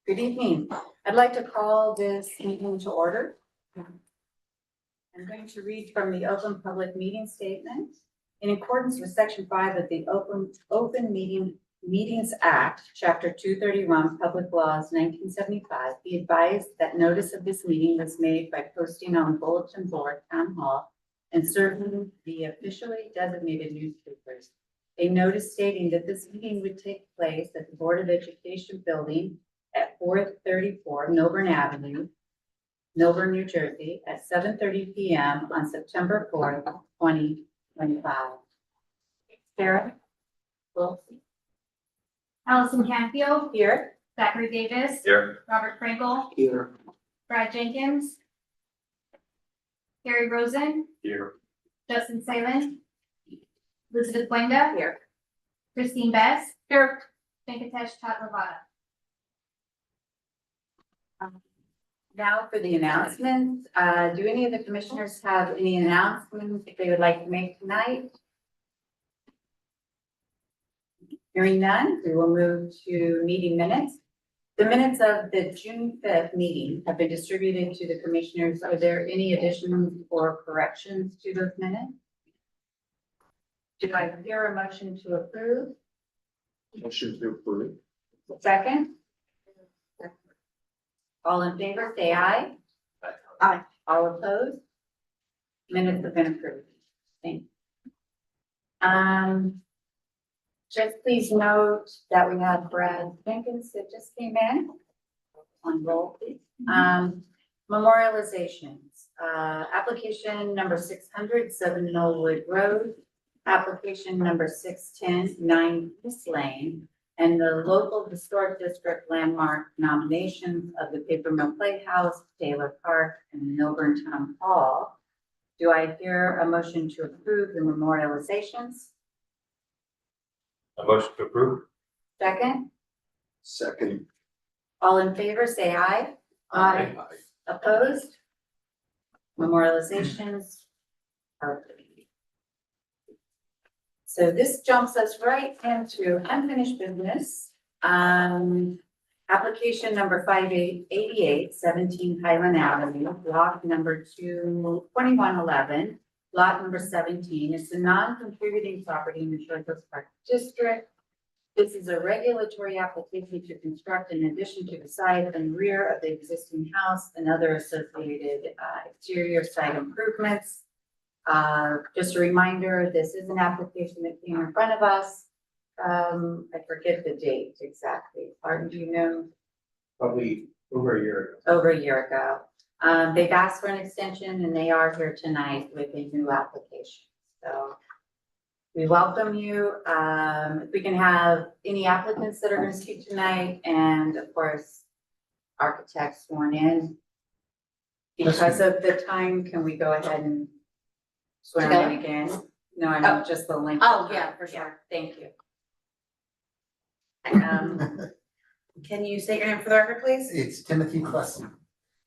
Good evening. I'd like to call this meeting to order. I'm going to read from the Open Public Meeting Statement. In accordance with Section 5 of the Open Meetings Act, Chapter 231, Public Laws 1975, be advised that notice of this meeting was made by posting on the bulletin board, Town Hall, and serving the officially designated newspapers. A notice stating that this meeting would take place at the Board of Education building at 434 Milburn Avenue, Milburn, New Jersey, at 7:30 p.m. on September 4th, 2025. Sarah Wilson. Allison Canfield, Here. Zachary Davis, Here. Robert Frankel, Here. Brad Jenkins, Carrie Rosen, Here. Justin Salem, Elizabeth Wenda, Here. Christine Bess, Here. Venkatesh Chatlavada. Now for the announcements. Do any of the commissioners have any announcements that they would like to make tonight? Hearing none, we will move to meeting minutes. The minutes of the June 5th meeting have been distributed to the commissioners. Are there any additions or corrections to those minutes? Do I hear a motion to approve? Motion to approve. Second? All in favor, say aye. Aye. All opposed? Minutes have been approved. Thank you. Just please note that we have Brad Jenkins that just came in. On roll, please. Memorializations. Application number 600, 7 Knollwood Road. Application number 610, 9 East Lane. And the local historic district landmark nominations of the Paper Mill Playhouse, Taylor Park, and Milburn Town Hall. Do I hear a motion to approve the memorializations? A motion to approve. Second? Second. All in favor, say aye. Aye. Opposed? Memorializations are approved. So this jumps us right into unfinished business. Application number 5888, 17 Highland Avenue, block number 2111, lot number 17. It's a non-contributing property in the Shortcoast Park District. This is a regulatory application to construct an addition to the side and rear of the existing house and other associated exterior site improvements. Just a reminder, this is an application that came in front of us. I forget the date exactly. Pardon, do you know? Probably over a year ago. Over a year ago. They've asked for an extension and they are here tonight with a new application. So we welcome you. If we can have any applicants that are going to speak tonight, and of course, architects sworn in. Because of the time, can we go ahead and swear in again? No, I mean just the link. Oh, yeah, for sure. Thank you. Can you state your name for the record, please? It's Timothy Klesson.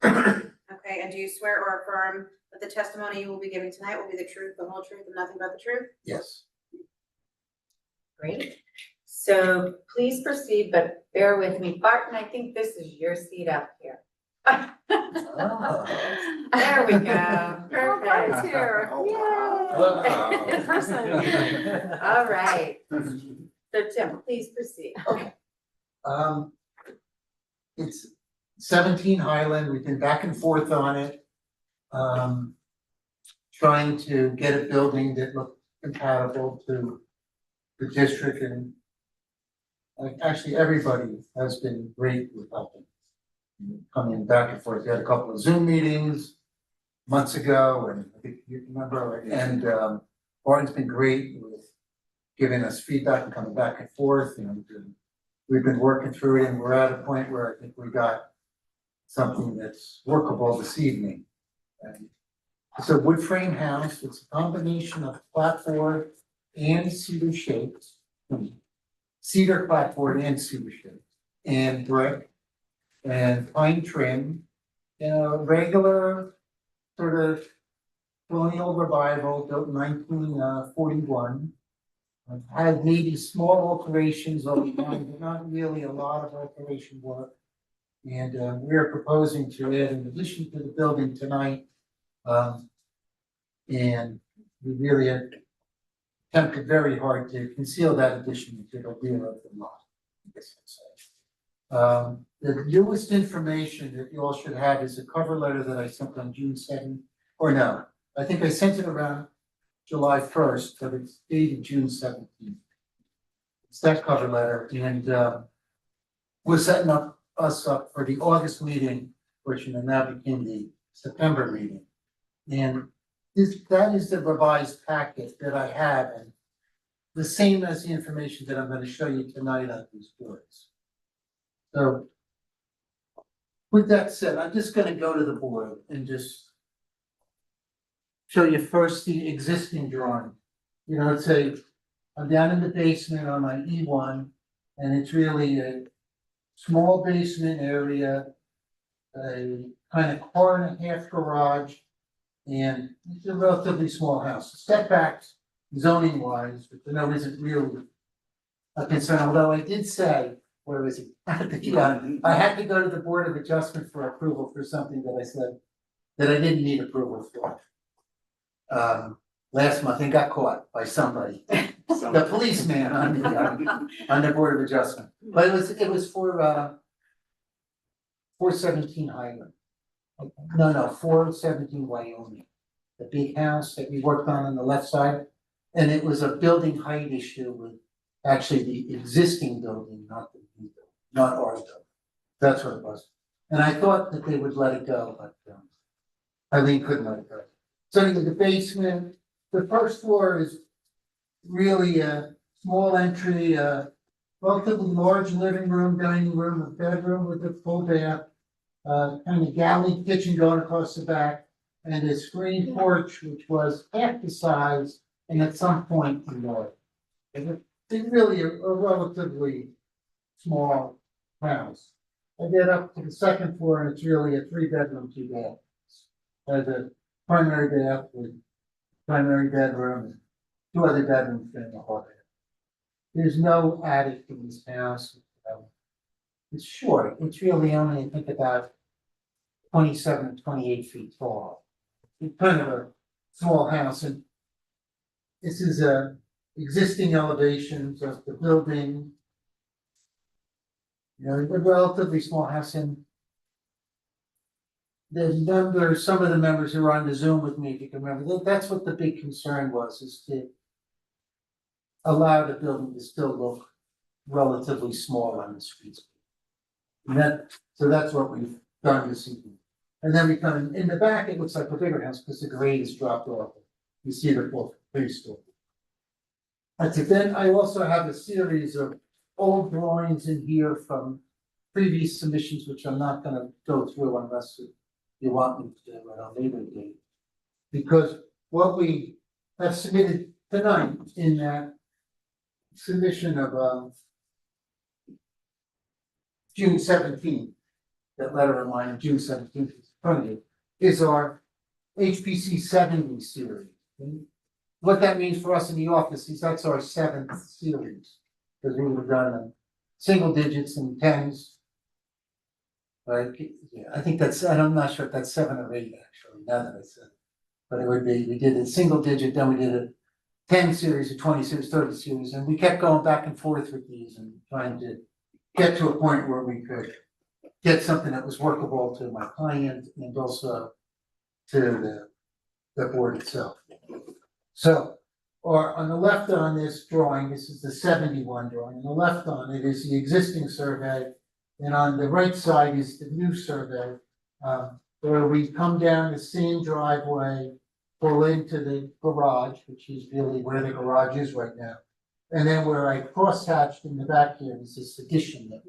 Okay, and do you swear or affirm that the testimony you will be giving tonight will be the truth, the whole truth, and nothing but the truth? Yes. Great. So please proceed, but bear with me. Barton, I think this is your seat up here. There we go. Perfect. here. Yay. In person. All right. So Tim, please proceed. Okay. It's 17 Highland. We've been back and forth on it. Trying to get a building that looked compatible to the district, and actually everybody has been great with helping. Coming back and forth. We had a couple of Zoom meetings months ago, and I think you remember, and Barton's been great with giving us feedback and coming back and forth, and we've been working through it, and we're at a point where I think we got something that's workable this evening. And it's a wood frame house. It's a combination of clapboard and cedar shaped, cedar clapboard and cedar shaped, and brick and pine trim, regular sort of colonial revival built in 1941. Had maybe small alterations over time, but not really a lot of alteration work. And we are proposing to add an addition to the building tonight. And we really attempted very hard to conceal that addition into the rear of the lot. I guess I'd say. The newest information that you all should have is a cover letter that I sent on June 2nd, or no, I think I sent it around July 1st, but it's dated June 17th. It's that cover letter, and we're setting us up for the August meeting, which now became the September meeting. And that is the revised packet that I have, and the same as the information that I'm going to show you tonight on these boards. So with that said, I'm just going to go to the board and just show you first the existing drawing. You know, I'm down in the basement on my E1, and it's really a small basement area, a kind of car and a half garage, and it's a relatively small house. Setbacks, zoning wise, which I know isn't really a concern, although I did say, where was it? I had to go to the Board of Adjustment for approval for something that I said that I didn't need approval for. Last month, and got caught by somebody, the policeman on the Board of Adjustment. But it was for 417 Highland. No, 417 Wyoming. The big house that we worked on the left side. And it was a building height issue with actually the existing building, not the new building, not our building. That's what it was. And I thought that they would let it go, but Eileen couldn't let it go. So in the basement, the first floor is really a small entry, relatively large living room, dining room, a bedroom with a full bath, kind of galley kitchen going across the back, and a screen porch, which was half the size, and at some point more. It's really a relatively small house. I get up to the second floor, and it's really a 3-bedroom, 2-bath. Has a primary bath with primary bedroom, and 2 other bedrooms in the hallway. There's no attic in this house. It's short. It's really only, I think, about 27 to 28 feet tall. It's kind of a small house, and this is existing elevations of the building. You know, a relatively small house, and some of the members who are on the Zoom with me, if you can remember, that's what the big concern was, is to allow the building to still look relatively small on the streets. And so that's what we've done this evening. And then we come in the back, it looks like a bigger house because the grade is dropped off. You see the full 3-story. That's it. Then I also have a series of old drawings in here from previous submissions, which I'm not going to go through unless you want me to at a later date. Because what we have submitted tonight in that submission of June 17th, that letter of mine of June 17th is front of you, is our HPC 70 series. And what that means for us in the office is that's our 7th series, because we were done in single digits and tens. Right? Yeah, I think I'm not sure if that's 7 or 8 actually, now that I said it. But it would be, we did a single digit, then we did a 10 series, a 20 series, 30 series, and we kept going back and forth with these and trying to get to a point where we could get something that was workable to my client and also to the board itself. So, or on the left on this drawing, this is the 71 drawing, on the left on it is the existing survey, and on the right side is the new survey, where we come down the same driveway, pull into the garage, which is really where the garage is right now. And then where I cross-hatched in the back here is this addition that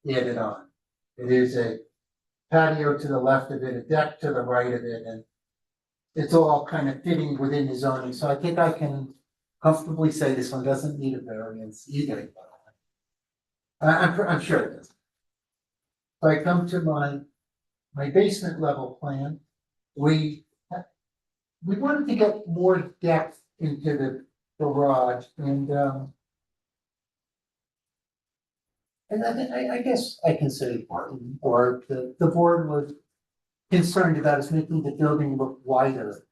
we added on. It is a patio to the left of it, a deck to the right of it, and it's all kind of fitting within the zoning. So I think I can comfortably say this one doesn't need a variance either. I'm sure it doesn't. If I come to my basement level plan, we wanted to get more depth into the garage, and And I guess I can say, or the board was concerned about us making the building look wider.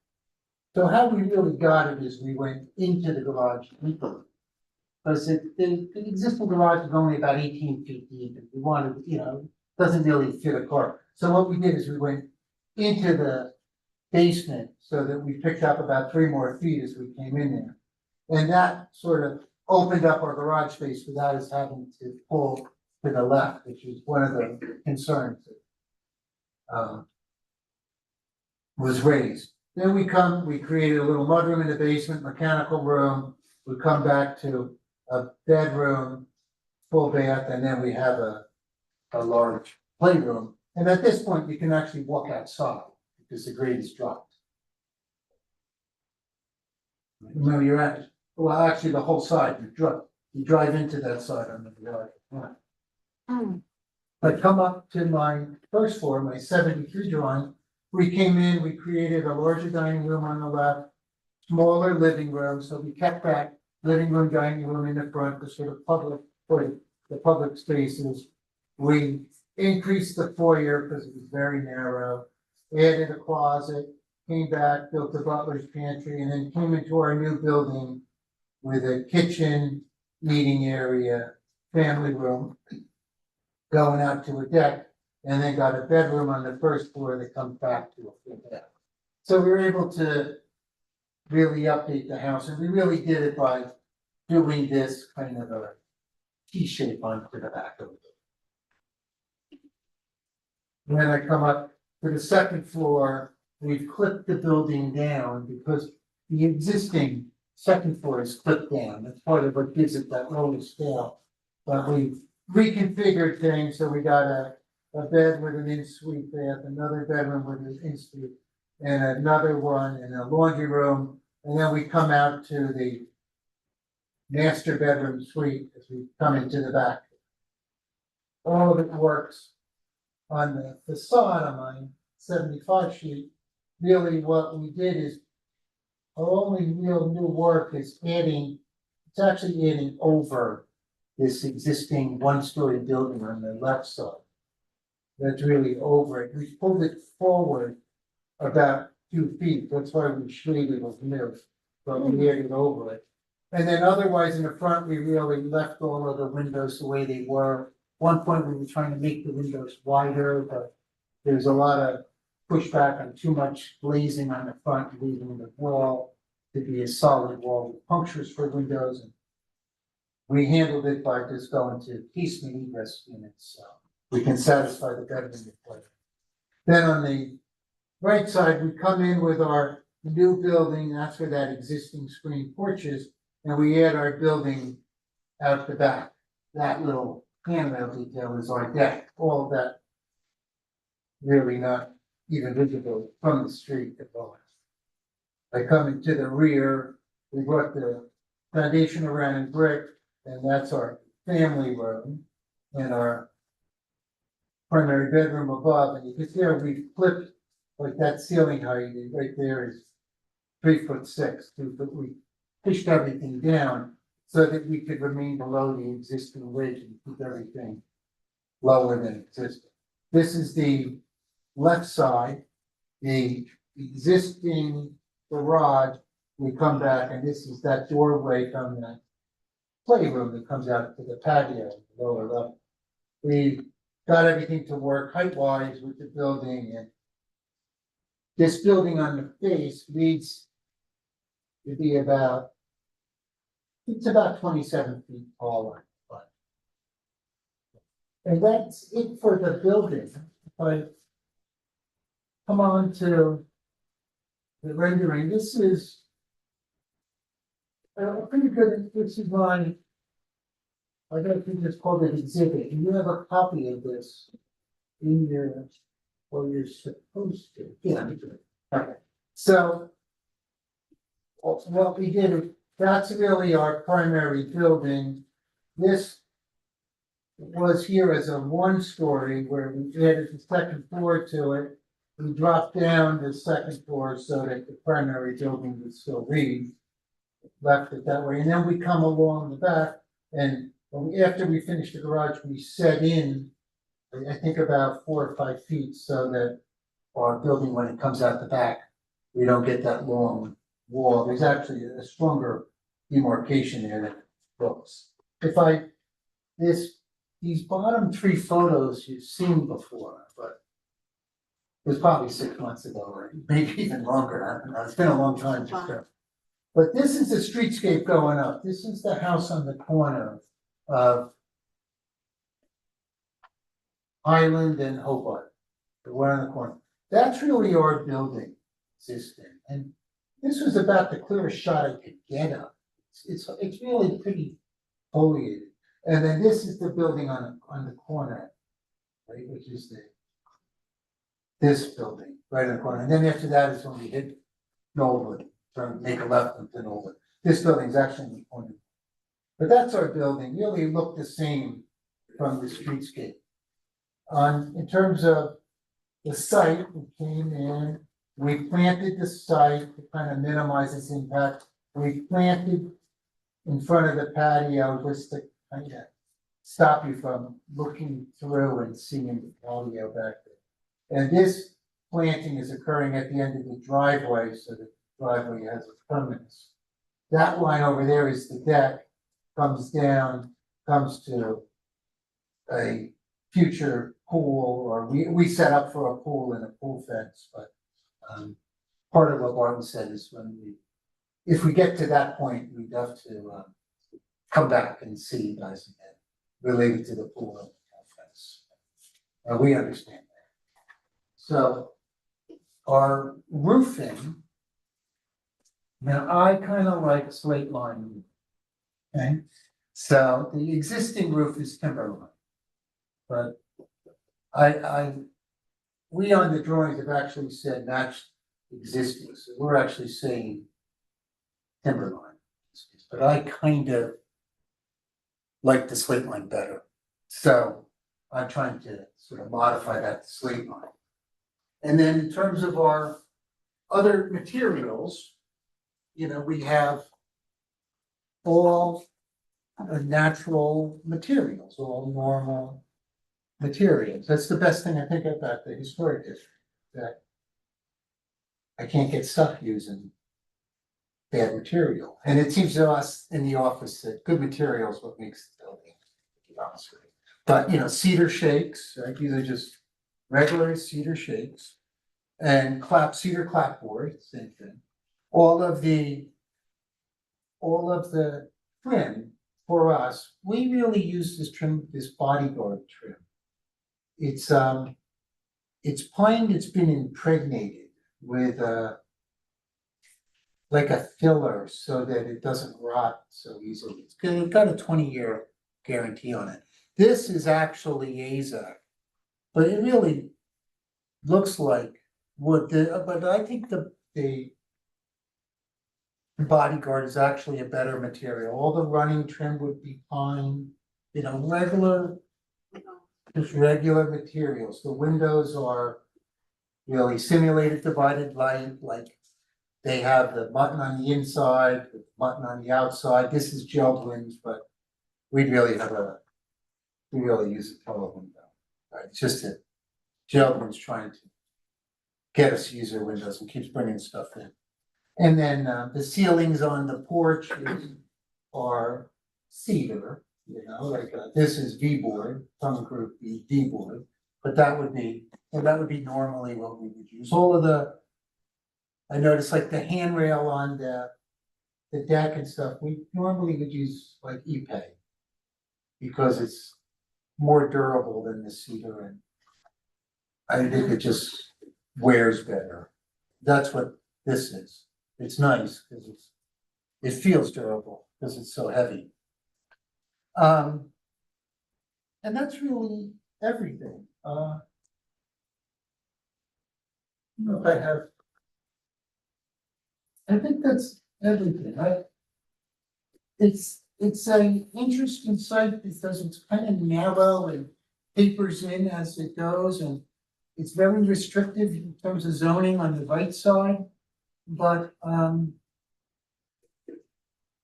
So how we really got it is we went into the garage deeper. Because the existing garage is only about 18 feet deep, and we wanted, doesn't really fit a car. So what we did is we went into the basement so that we picked up about 3 more feet as we came in there. And that sort of opened up our garage space without us having to pull to the left, which is one of the concerns that was raised. Then we created a little mudroom in the basement, mechanical room. We come back to a bedroom, full bath, and then we have a large playroom. And at this point, you can actually walk outside because the grade is dropped. No, you're at, well, actually, the whole side, you drive into that side on the right. I come up to my first floor, my 73 drawing. We came in, we created a larger dining room on the left, smaller living room, so we kept that living room, dining room in the front, the sort of public, or the public spaces. We increased the foyer because it was very narrow, added a closet, came back, built the butler's pantry, and then came into our new building with a kitchen, meeting area, family room, going out to a deck, and then got a bedroom on the first floor that comes back to a full deck. So we were able to really update the house, and we really did it by doing this kind of a T-shape onto the back of it. And then I come up to the second floor, we've clipped the building down because the existing second floor is clipped down. That's part of what gives it that lower scale. But we reconfigured things, so we got a bed with an in-suite bath, another bedroom with an in-suite, and another one in a laundry room. And then we come out to the master bedroom suite as we come into the back. All of it works on the facade on my 75 sheet. Really what we did is our only real new work is it's actually adding over this existing 1-story building on the left side. That's really over it. We pulled it forward about 2 feet. That's why we shaded it with new, but we added over it. And then otherwise in the front, we really left all of the windows the way they were. One point we were trying to make the windows wider, but there's a lot of pushback on too much glazing on the front, leaving the wall to be a solid wall with punctures for windows. And we handled it by just going to piecemeal egress units, so we can satisfy the bedroom requirement. Then on the right side, we come in with our new building, that's where that existing screen porch is, and we add our building out the back. That little handrail detail is our deck, all of that really not even visible from the street at all. I come into the rear, we brought the foundation around in brick, and that's our family room and our primary bedroom above. And you can see how we flipped, like that ceiling height right there is 3'6", 2 foot. We pushed everything down so that we could remain below the existing ridge and keep everything lower than existing. This is the left side, the existing garage. We come back, and this is that doorway from the playroom that comes out to the patio, lower level. We got everything to work height-wise with the building, and this building on the face leads to be about 27 feet taller. And that's it for the building. But come on to the rendering. This is pretty good. This is my, I guess we just called it exhibit. And you have a copy of this in your, or you're supposed to. Yeah. Okay. So what we did, that's really our primary building. This was here as a 1-story where we added the second floor to it. We dropped down the second floor so that the primary building would still read. Left it that way. And then we come along the back and After we finished the garage, we set in, I think about 4 or 5 feet so that our building, when it comes out the back, we don't get that long wall. There's actually a stronger demarcation there than it looks. These bottom 3 photos you've seen before, but it was probably 6 months ago, or maybe even longer. I don't know. It's been a long time. But this is the streetscape going up. This is the house on the corner of Highland and Hobart, the one on the corner. That's really our building existing, and this was about the clearest shot I could get of. It's really pretty foliated. And then this is the building on the corner, right, which is this building, right in the corner. And then after that is when we hit Knollwood, trying to make a left into Knollwood. This building's actually in the corner. But that's our building, really looked the same from the streetscape. In terms of the site, we came in, we planted the site to kind of minimize its impact. We planted in front of the patio just to kind of stop you from looking through and seeing the patio back there. And this planting is occurring at the end of the driveway, so the driveway has a terminus. That line over there is the deck, comes down, comes to a future pool, or we set up for a pool and a pool fence, but part of what Barton said is if we get to that point, we'd have to come back and see you guys again, related to the pool and the pool fence. We understand that. So our roofing, now I kind of like slate line. Okay, so the existing roof is timberline, but we on the drawings have actually said match existing, so we're actually saying timberline. But I kind of like the slate line better, so I'm trying to sort of modify that to slate line. And then in terms of our other materials, we have all natural materials, all normal materials. That's the best thing I think about the historic district, that I can't get stuck using bad material. And it seems to us in the office that good material is what makes the building, to be honest with you. But cedar shakes, right? These are just regular cedar shakes, and cedar clapboard, same thing. All of the trim for us, we really use this trim, this bodyguard trim. It's pine that's been impregnated with like a filler so that it doesn't rot so easily. It's got a 20-year guarantee on it. This is actually AZAC, but it really looks like wood. But I think the bodyguard is actually a better material. All the running trim would be pine, just regular materials. The windows are really simulated divided light, like they have the button on the inside, the button on the outside. This is gel winds, but we really use a total window. Right? It's just that gel winds trying to get us to use their windows and keeps bringing stuff in. And then the ceilings on the porch are cedar, this is V-board, some group be D-board, but that would be normally what we would use. All of I noticed like the handrail on the deck and stuff, we normally would use like Ipe because it's more durable than the cedar, and I think it just wears better. That's what this is. It's nice because it feels durable because it's so heavy. And that's really everything. I don't know if I think that's everything. It's an interesting site because it's kind of narrow and tapers in as it goes, and it's very restrictive in terms of zoning on the right side. But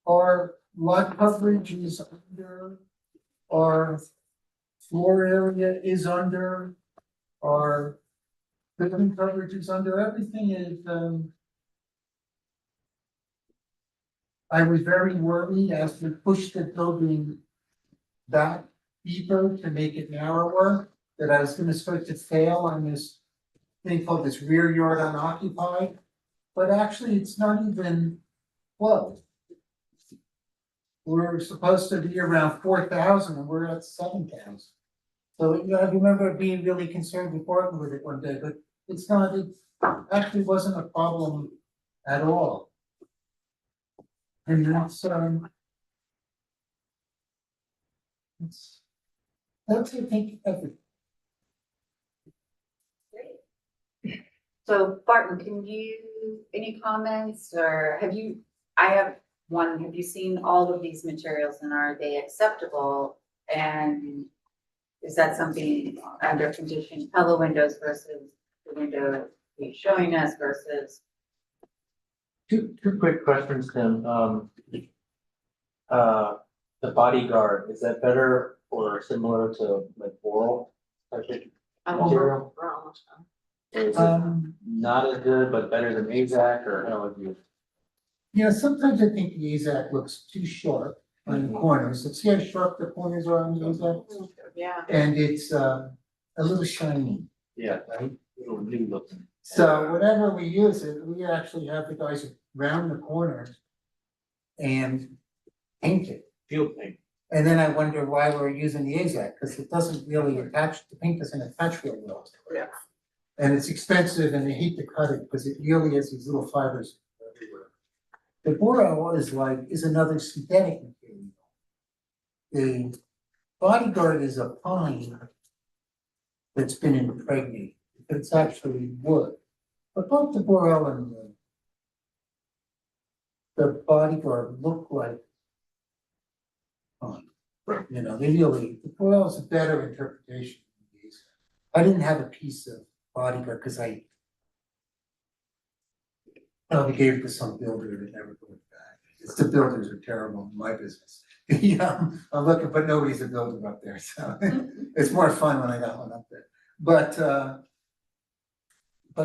our lot coverage is under our floor area is under, our building coverage is under, everything is, I was very worried as we pushed the building back deeper to make it narrower, that I was gonna start to fail on this thing called this rear yard unoccupied, but actually it's not even close. We're supposed to be around 4,000 and we're at 7,000. So, you know, I remember being really concerned with working with it one day, but it's not, it actually wasn't a problem at all. And that's I think everything. So Barton, can you, any comments or have you, I have one, have you seen all of these materials and are they acceptable? And is that something under condition, hello windows versus the window you're showing us versus? Two quick questions, Tim. The bodyguard, is that better or similar to like Boral type of material? Or is it not as good, but better than AZAC, or how would you? Yeah, sometimes I think the AZAC looks too sharp on the corners. See how sharp the corners are on the AZAC? Yeah. And it's a little shiny, Yeah, right? little new looking. So whatever we use it, we actually have the guys round the corners and paint it. Field paint. And then I wonder why we're using the AZAC, because it doesn't really attach, the paint doesn't attach real well. Yeah. And it's expensive and they hate to cut it because it really has these little fibers everywhere. The Boral is another synthetic material. The bodyguard is a pine that's been impregnated. It's actually wood. But both the Boral and the bodyguard look like pine. You know, they really, the Boral is a better interpretation of these. I didn't have a piece of bodyguard because I probably gave it to some builder that never put it back. It's the builders are terrible in my business. Yeah, I'm looking, but nobody's a builder up there, so it's more fun when I got one up there. But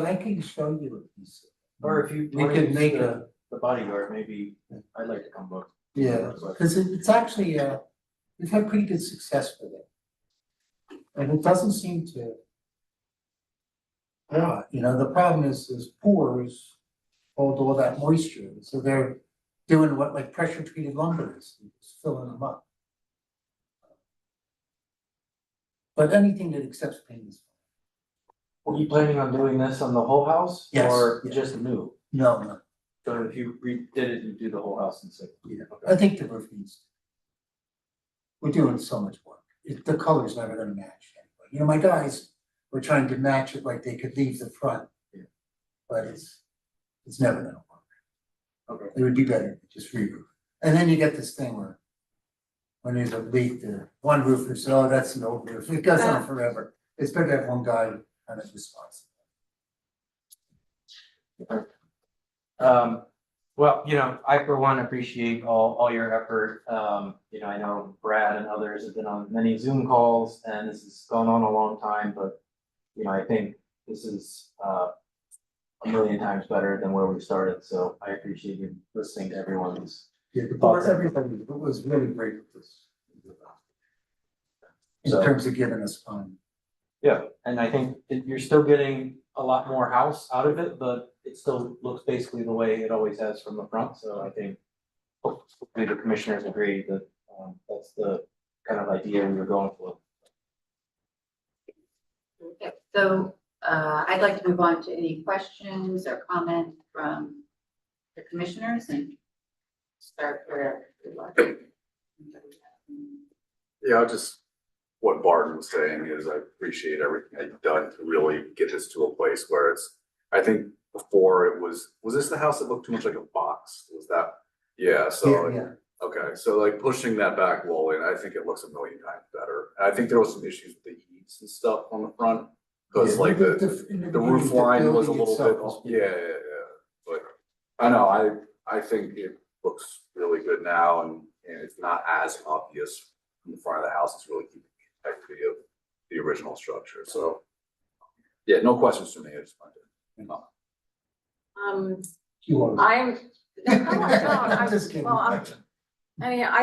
I can show you a piece. Or if you We wanna could use make the bodyguard, maybe I'd like to come look. Yeah, because it's actually, we've had pretty good success with it. And it doesn't seem to. Yeah, you know, the problem is pores hold all that moisture, so they're doing what like pressure treated lumber is, just filling them up. But anything that accepts paint is. Were you planning on doing this on the whole house? Yes, Or yeah. just new? No, So if you redid it, you do the whole house in six? yeah, I think the roof needs. We're doing so much work, the color's never gonna match anyway, you know, my guys were trying to match it like they could leave the front. Yeah. But it's never gonna work. Okay. It would be better to just re-roof, and then you get this thing where. When there's a leak, one roofer says, oh, that's an old roof, it goes on forever, it's better to have one guy kind of responsible. Well, you know, I for one appreciate all your effort. You know, I know Brad and others have been on many Zoom calls and this has gone on a long time, but you know, I think this is a million times better than where we started, so I appreciate you listening to everyone's. Yeah, the board, everybody was really great with this. In So- terms of giving us time. Yeah, and I think you're still getting a lot more house out of it, but it still looks basically the way it always has from the front, so I think hopefully the commissioners agree that that's the kind of idea we were going for. Okay, so I'd like to move on to any questions or comments from the commissioners and start where we want. Yeah, what Barton was saying is I appreciate everything that you've done to really get this to a place where it's, I think before it was this the house that looked too much like a box? Was that? Yeah, so, Yeah, okay, so like pushing that back wall in, I think it looks a million times better. And I think there was some issues with the eaves and stuff on the front. Cause Yeah, like in the roof beginning, line was a building little bit, itself was off. Yeah, but I know, I think it looks really good now and it's not as obvious in the front of the house is really keeping the integrity of the original structure, so. Yeah, no questions from me, I just wanted to, You are. I'm, no, I I'm just kidding. well, I mean, I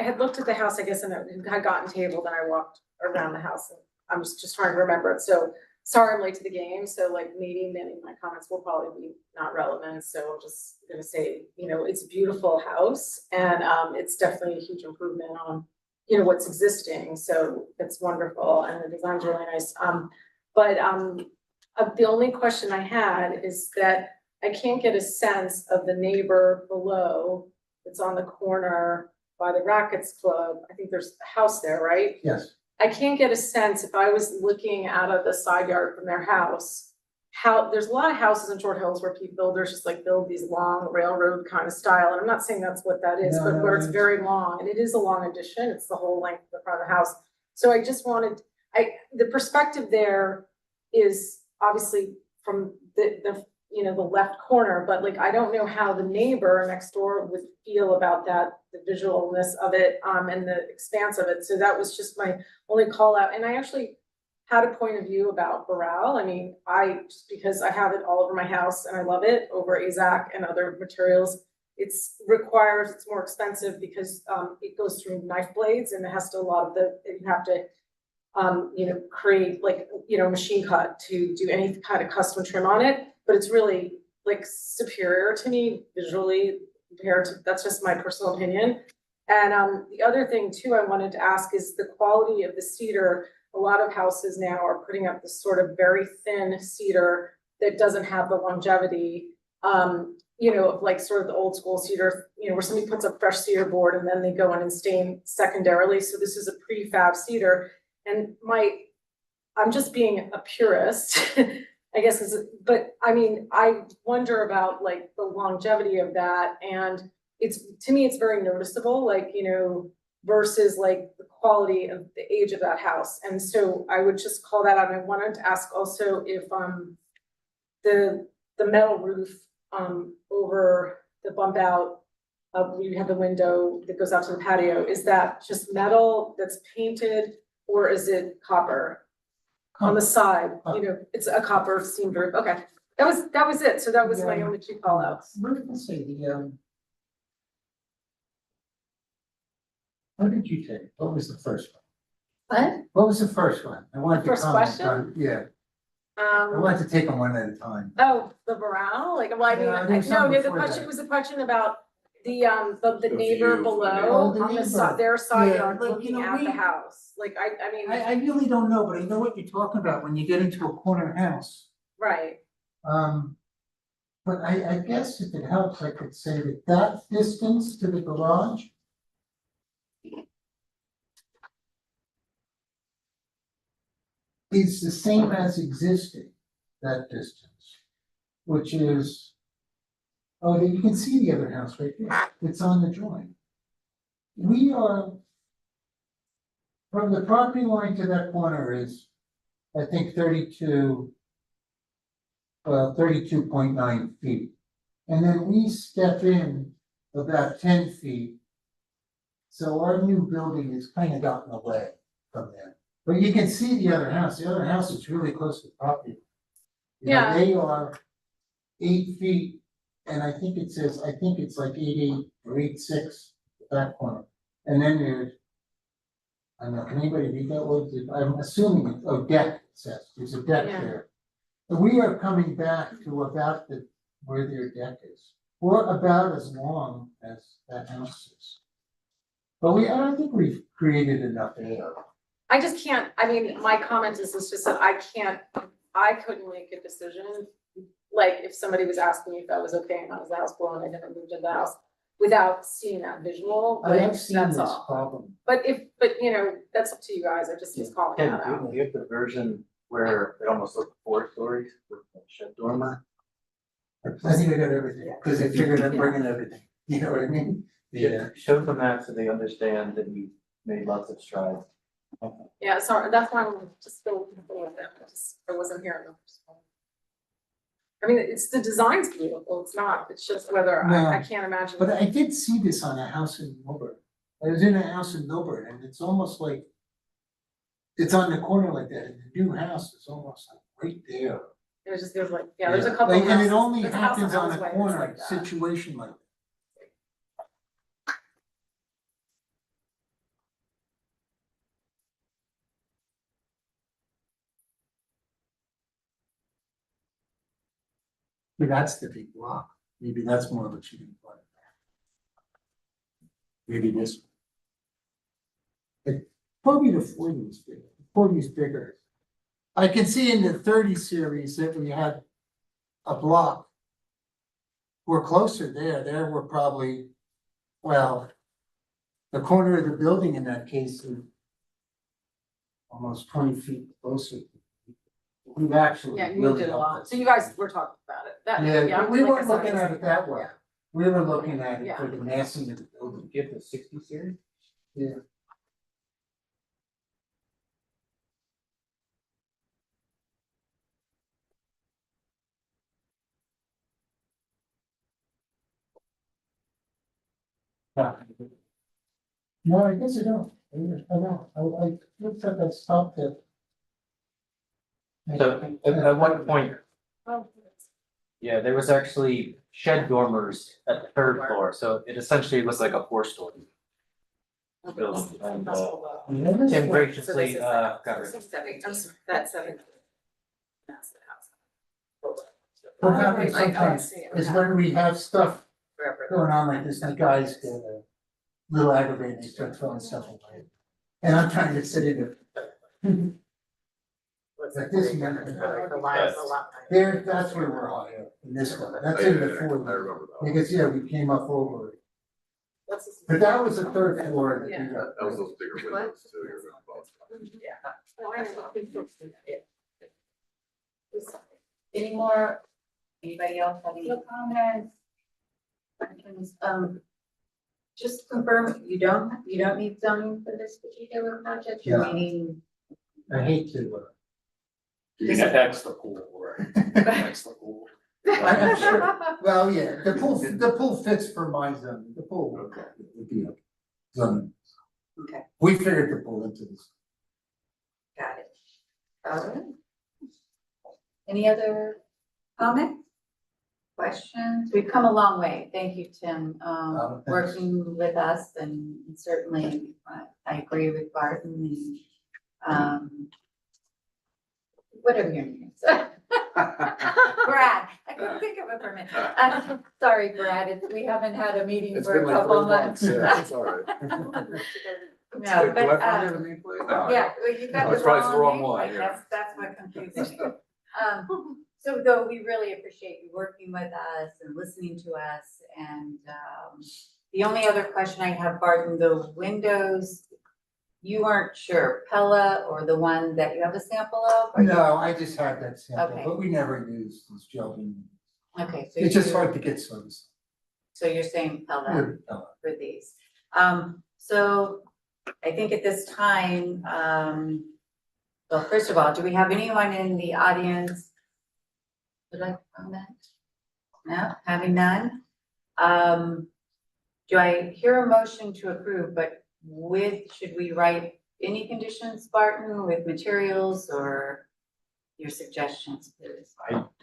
had looked at the house, I guess, and it had gotten tabled, and I walked around the house, and I'm just trying to remember it, so sorry I'm late to the game, so like maybe many of my comments will probably be not relevant, so I'm just gonna say, it's a beautiful house, and it's definitely a huge improvement on, what's existing, so it's wonderful, and the design's really nice, but the only question I had is that I can't get a sense of the neighbor below that's on the corner by the Rackets Club. I think there's a house there, right? Yes, I can't get a sense if I was looking out of the side yard from their house, how, there's a lot of houses in Short Hills where builders just like build these long railroad kind of style. And I'm not saying that's what that is, No, but no, where it's it's- very long, and it is a long addition. It's the whole length of the front of the house. So I just wanted, the perspective there is obviously from the left corner, but like, I don't know how the neighbor next door would feel about that, the visualness of it, and the expanse of it. So that was just my only call out. And I actually had a point of view about Burrell. I mean, just because I have it all over my house and I love it over AZAC and other materials, it's more expensive because, it goes through knife blades and it has to, you have to, create like, machine cut to do any kind of custom trim on it, but it's really like superior to me visually compared to, that's just my personal opinion. And the other thing too, I wanted to ask is the quality of the cedar. A lot of houses now are putting up this sort of very thin cedar that doesn't have the longevity, of like sort of the old school cedar, where somebody puts up fresh cedar board and then they go in and stain secondarily. So this is a prefab cedar. And I'm just being a purist, I guess, but I mean, I wonder about like the longevity of that. And to me, it's very noticeable, like, versus like the quality of the age of that house. And so I would just call that out. And I wanted to ask also if the metal roof over the bump out, you have the window that goes out to the patio, is that just metal that's painted? Or is it copper on the side? It's a copper seamed roof. Okay, that was it. So that was my only two call outs. What did I say, what did you take? What was the first one? What? What was the first one? I wanted to First comment question? on, yeah, I wanted to take them one at a time. Oh, the morale? Like, well, I mean, Yeah, there's no, some the before question that. was a question about the The neighbor view from the below neighbor. Oh, the on the neighbor. side, their side Yeah, yard like, looking at the house. Like, I mean, I really don't know, but I know what you're talking about when you get into a corner house. right. But I guess if it helps, I could say that distance to the garage is the same as existing, that distance, which is, oh, you can see the other house right there, it's on the drawing. We are, from the property line to that corner is, I think 32.9 feet. And then we step in about 10 feet. So our new building is kind of gotten away from there. But you can see the other house is really close to the property. You know, Yeah. they are 8 feet, and I think it's like 8.8 or 8.6 at that corner. And then there's, I don't know, can anybody read that word? I'm assuming it's, deck, it says, there's a deck Yeah. there. And we are coming back to about where their deck is. We're about as long as that house is. But I don't think we've created enough air. I just can't, I mean, my comment is just that I couldn't make a decision. Like, if somebody was asking me if that was okay and I was the house blown, I never moved in the house without seeing that visual, I like, have seen that's this all. problem. But that's up to you guys. I just was calling Ken, that out. do you have the version where it almost looked 4 stories with a shed dormer? I think I got everything, because I figured I'm bringing everything, you know what I mean? Yeah. Show them that so they understand that we made lots of strides. Yeah, sorry, that's why I'm just still with them. I wasn't here enough. I mean, the design's beautiful. It's not, it's just whether I can't imagine. But I did see this on a house in Wilbur. I was in a house in Milburn and it's almost like it's on the corner like that, and the new house is almost like right there. There's like, yeah, there's a couple Like, of and houses. it only There's a house happens on a Ellsworth that's corner like that. situation like that. Maybe that's the big block, maybe that's more of a shooting point. Maybe this. Probably the 40 is bigger, 40 is bigger. I can see in the 30 series that we had a block. We're closer there we're probably, well, the corner of the building in that case is almost 20 feet closer. We've actually. Yeah, you moved really it a lot. helped So you guys were talking about it. That, Yeah, but we like I weren't said, looking at it that way. We were looking at it Yeah. for the massing of the building. Give the 60 series? Yeah. Yeah. No, I guess I don't. I don't. I looked at that stuff that. So at one point, yeah, there was actually shed dormers at the third floor, so it essentially was like a 4-story building. And Tim graciously got rid of it. That's 7. That's the house. What happens sometimes is when we have stuff going on like this, the guys get a little aggravated, they start throwing stuff away. And I'm trying to sit in it. Like this one, there, that's where we're higher, in this one, that's in the I 40. remember that. Because, yeah, we came up over it. But that was the third floor that we got. That was those bigger windows too. You're about. Any more, anybody else have any comments? Questions? Just confirm, you don't need zoning for this particular project, you're No. meaning. I hate to, You can X the pool, right? X the pool. I'm sure, well, yeah, the pool fits for my zone, the pool would be zone. Okay, We figured the pool into this. got it. All right. Any other comments? Questions? We've come a long way. Thank you, Tim, Thanks. working with us and certainly I agree with Barton and, whatever your name is. Brad, I couldn't think of it for a minute. Sorry, Brad, we haven't had a meeting It's for been a like couple 3 months. months, yeah, it's all right. No, but, yeah, well, you got No, the it's probably the wrong name, one, like, yeah. that's what confuses me. So though we really appreciate you working with us and listening to us and, the only other question I have, Barton, the windows, you weren't sure, Pella or the one that you have a sample of? or you- No, I just had that sample, Okay. but we never used this gelling. Okay, so It's just you- hard to get service. So you're saying Pella Good, no. for these. So I think at this time, well, first of all, do we have anyone in the audience would like to comment? No, having none. Do I hear a motion to approve, but should we write any conditions, Spartan, with materials or your suggestions, please?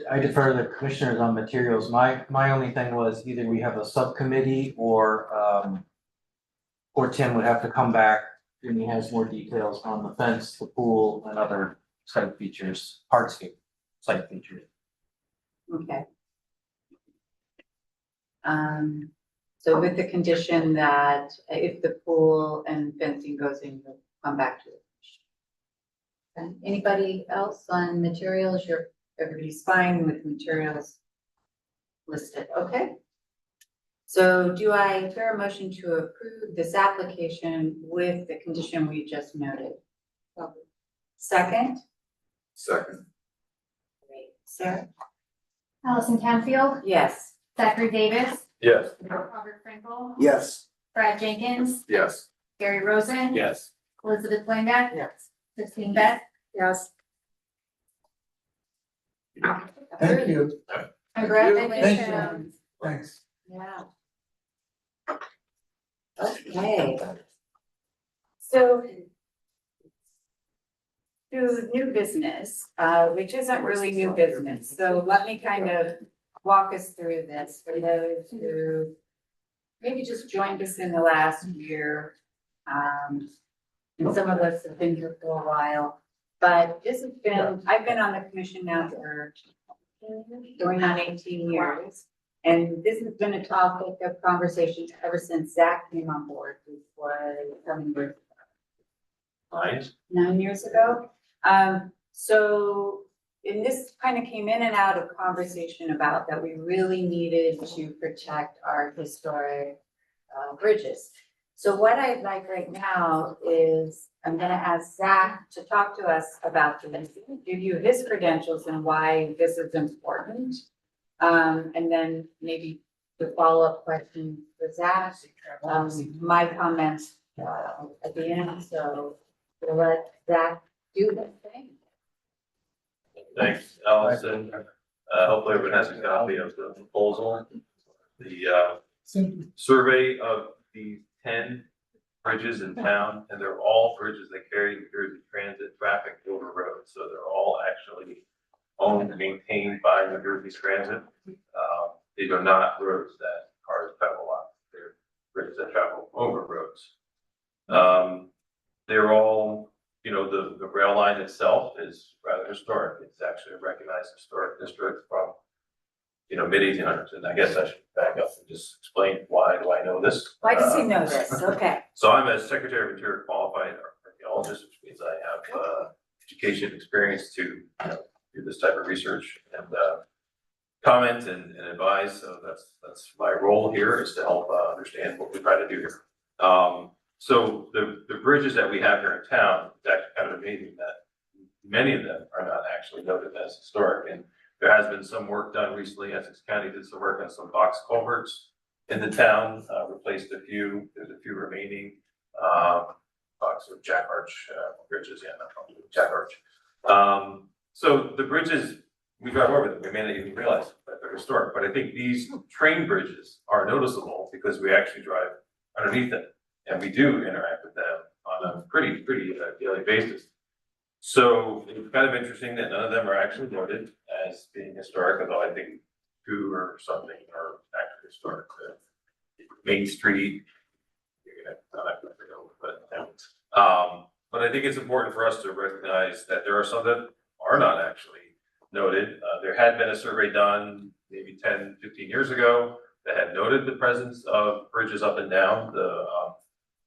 I defer to the commissioners on materials. My only thing was either we have a subcommittee or Tim would have to come back when he has more details on the fence, the pool and other site features, hardscape site features. Okay. So with the condition that if the pool and fencing goes in, you'll come back to it. Okay. Anybody else on materials? Everybody's fine with materials listed, okay? So do I hear a motion to approve this application with the condition we just noted? Second? Second. Great. Sarah? Allison Canfield, Yes. Zachary Davis, Yes. Robert Frankel, Yes. Brad Jenkins, Yes. Gary Rosen. Yes. Elizabeth Blinda. Yes. Christine Beth. Yes. Thank you, Congratulations. thanks. Yeah. Okay. So to new business, which isn't really new business. So let me kind of walk us through this for those who maybe just joined us in the last year. And some of us have been here for a while, but this has been, I've been on the commission now for going on 18 years. And this has been a topic of conversation ever since Zach came on board, which was coming with 9 years ago. So, and this kind of came in and out of conversation about that we really needed to protect our historic bridges. So what I'd like right now is I'm gonna ask Zach to talk to us about this, give you his credentials and why this is important. And then maybe the follow-up question for Zach, my comments at the end, so we'll let Zach do the thing. Thanks, Allison. Hopefully everyone has a copy of the proposal. The survey of the 10 bridges in town, and they're all bridges that carry New Jersey Transit traffic over roads. So they're all actually owned and maintained by New Jersey Transit. These are not roads that cars travel on. They're bridges that travel over roads. They're all, you know, the rail line itself is rather historic. It's actually a recognized historic district from, you know, mid-1800s. And I guess I should back up and just explain why do I know this? Why does he know this? Okay. So I'm a Secretary of Interior qualified archaeologist, which means I have education experience to, you know, do this type of research and comment and advise. So that's my role here, is to help understand what we try to do here. So the bridges that we have here in town, it's actually kind of amazing that many of them are not actually noted as historic. And there has been some work done recently. Essex County did some work on some box culverts in the town, replaced a few. There's a few remaining box or jack arch bridges. Yeah, not probably jack arch. So the bridges, we drive over them. We may not even realize that they're historic, but I think these train bridges are noticeable because we actually drive underneath them, and we do interact with them on a pretty daily basis. So it's kind of interesting that none of them are actually noted as being historic, although I think 2 or something are actually historic. Main Street, but I think it's important for us to recognize that there are some that are not actually noted. There had been a survey done maybe 10, 15 years ago that had noted the presence of bridges up and down the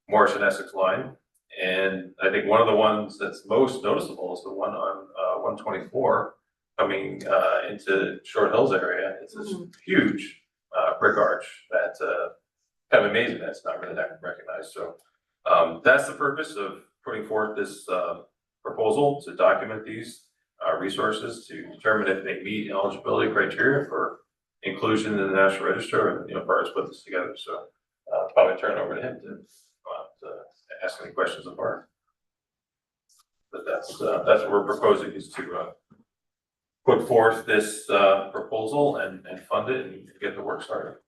Morrison Essex line. And I think one of the ones that's most noticeable is the one on 124 coming into Short Hills area. It's this huge brick arch that's kind of amazing that's not really that recognized. So that's the purpose of putting forth this proposal, to document these resources, to determine if they meet eligibility criteria for inclusion in the National Register, and, you know, Bart's put this together. So probably turn it over to him to ask any questions of Bart. But that's what we're proposing, is to put forth this proposal and fund it and get the work started.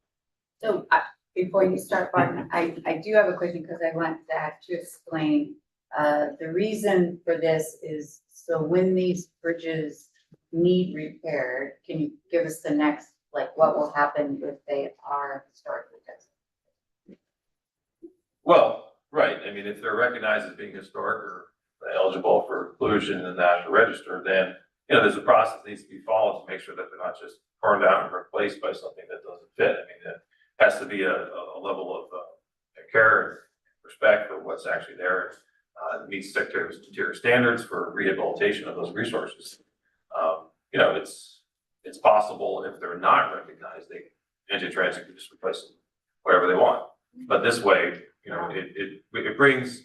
So before you start, Barton, I do have a question, because I want Zach to explain. The reason for this is, so when these bridges need repaired, can you give us the next, like, what will happen if they are historically tested? Well, right. I mean, if they're recognized as being historic or eligible for inclusion in the National Register, then, you know, there's a process that needs to be followed to make sure that they're not just torn down and replaced by something that doesn't fit. I mean, it has to be a level of care and respect for what's actually there. It meets Secretary of Interior standards for rehabilitation of those resources. You know, it's possible if they're not recognized, NJ Transit can just replace them whatever they want. But this way, you know, it brings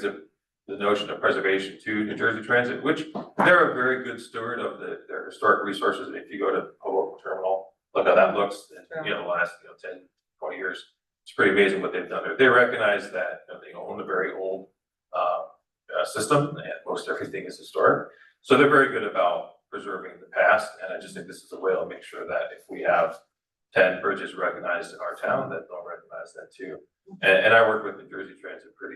the notion of preservation to New Jersey Transit, which they're a very good steward of their historic resources. And if you go to a local terminal, look how that looks in, you know, the last 10, 20 years. It's pretty amazing what they've done there. They recognize that, you know, they own a very old system, and most everything is historic. So they're very good about preserving the past. And I just think this is a way to make sure that if we have 10 bridges recognized in our town, that they'll recognize that too. And I work with New Jersey Transit pretty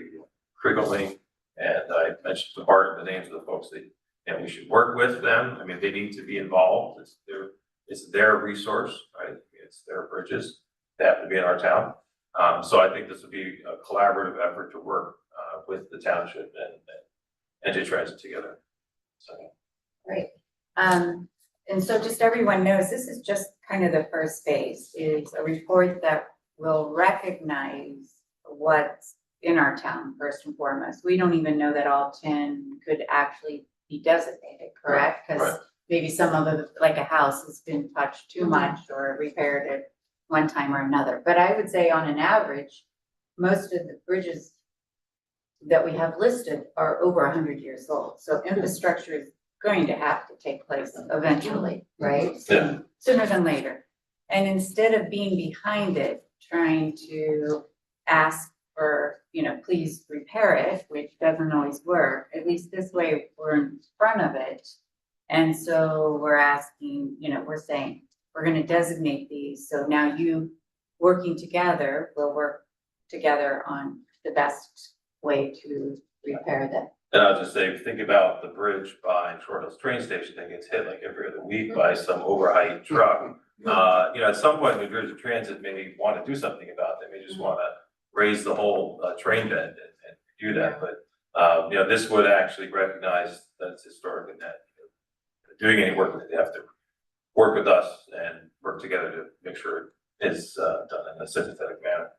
frequently. And I mentioned to Bart the names of the folks that, we should work with them. I mean, they need to be involved. It's their resource, right? It's their bridges that have to be in our town. So I think this would be a collaborative effort to work with the township and to transit together. So. Great. And so just everyone knows, this is just kind of the first phase, is a report that will recognize what's in our town first and foremost. We don't even know that all 10 could actually be designated, correct? Because Right. maybe some of it, like a house, has been touched too much or repaired at one time or another. But I would say on an average, most of the bridges that we have listed are over 100 years old. So infrastructure is going to have to take place eventually, right? Yeah. Sooner than later. And instead of being behind it, trying to ask for, please repair it, which doesn't always work, at least this way we're in front of it. And so we're asking, we're saying, we're gonna designate these. So now you working together, will work together on the best way to repair them. And I'll just say, think about the bridge by Short Hills train station that gets hit like every other week by some overheight truck. At some point, New Jersey Transit may want to do something about it. They may just want to raise the whole train bed and do that. But, this would actually recognize that it's historic and that doing any work, they have to work with us and work together to make sure it's done in a sympathetic manner.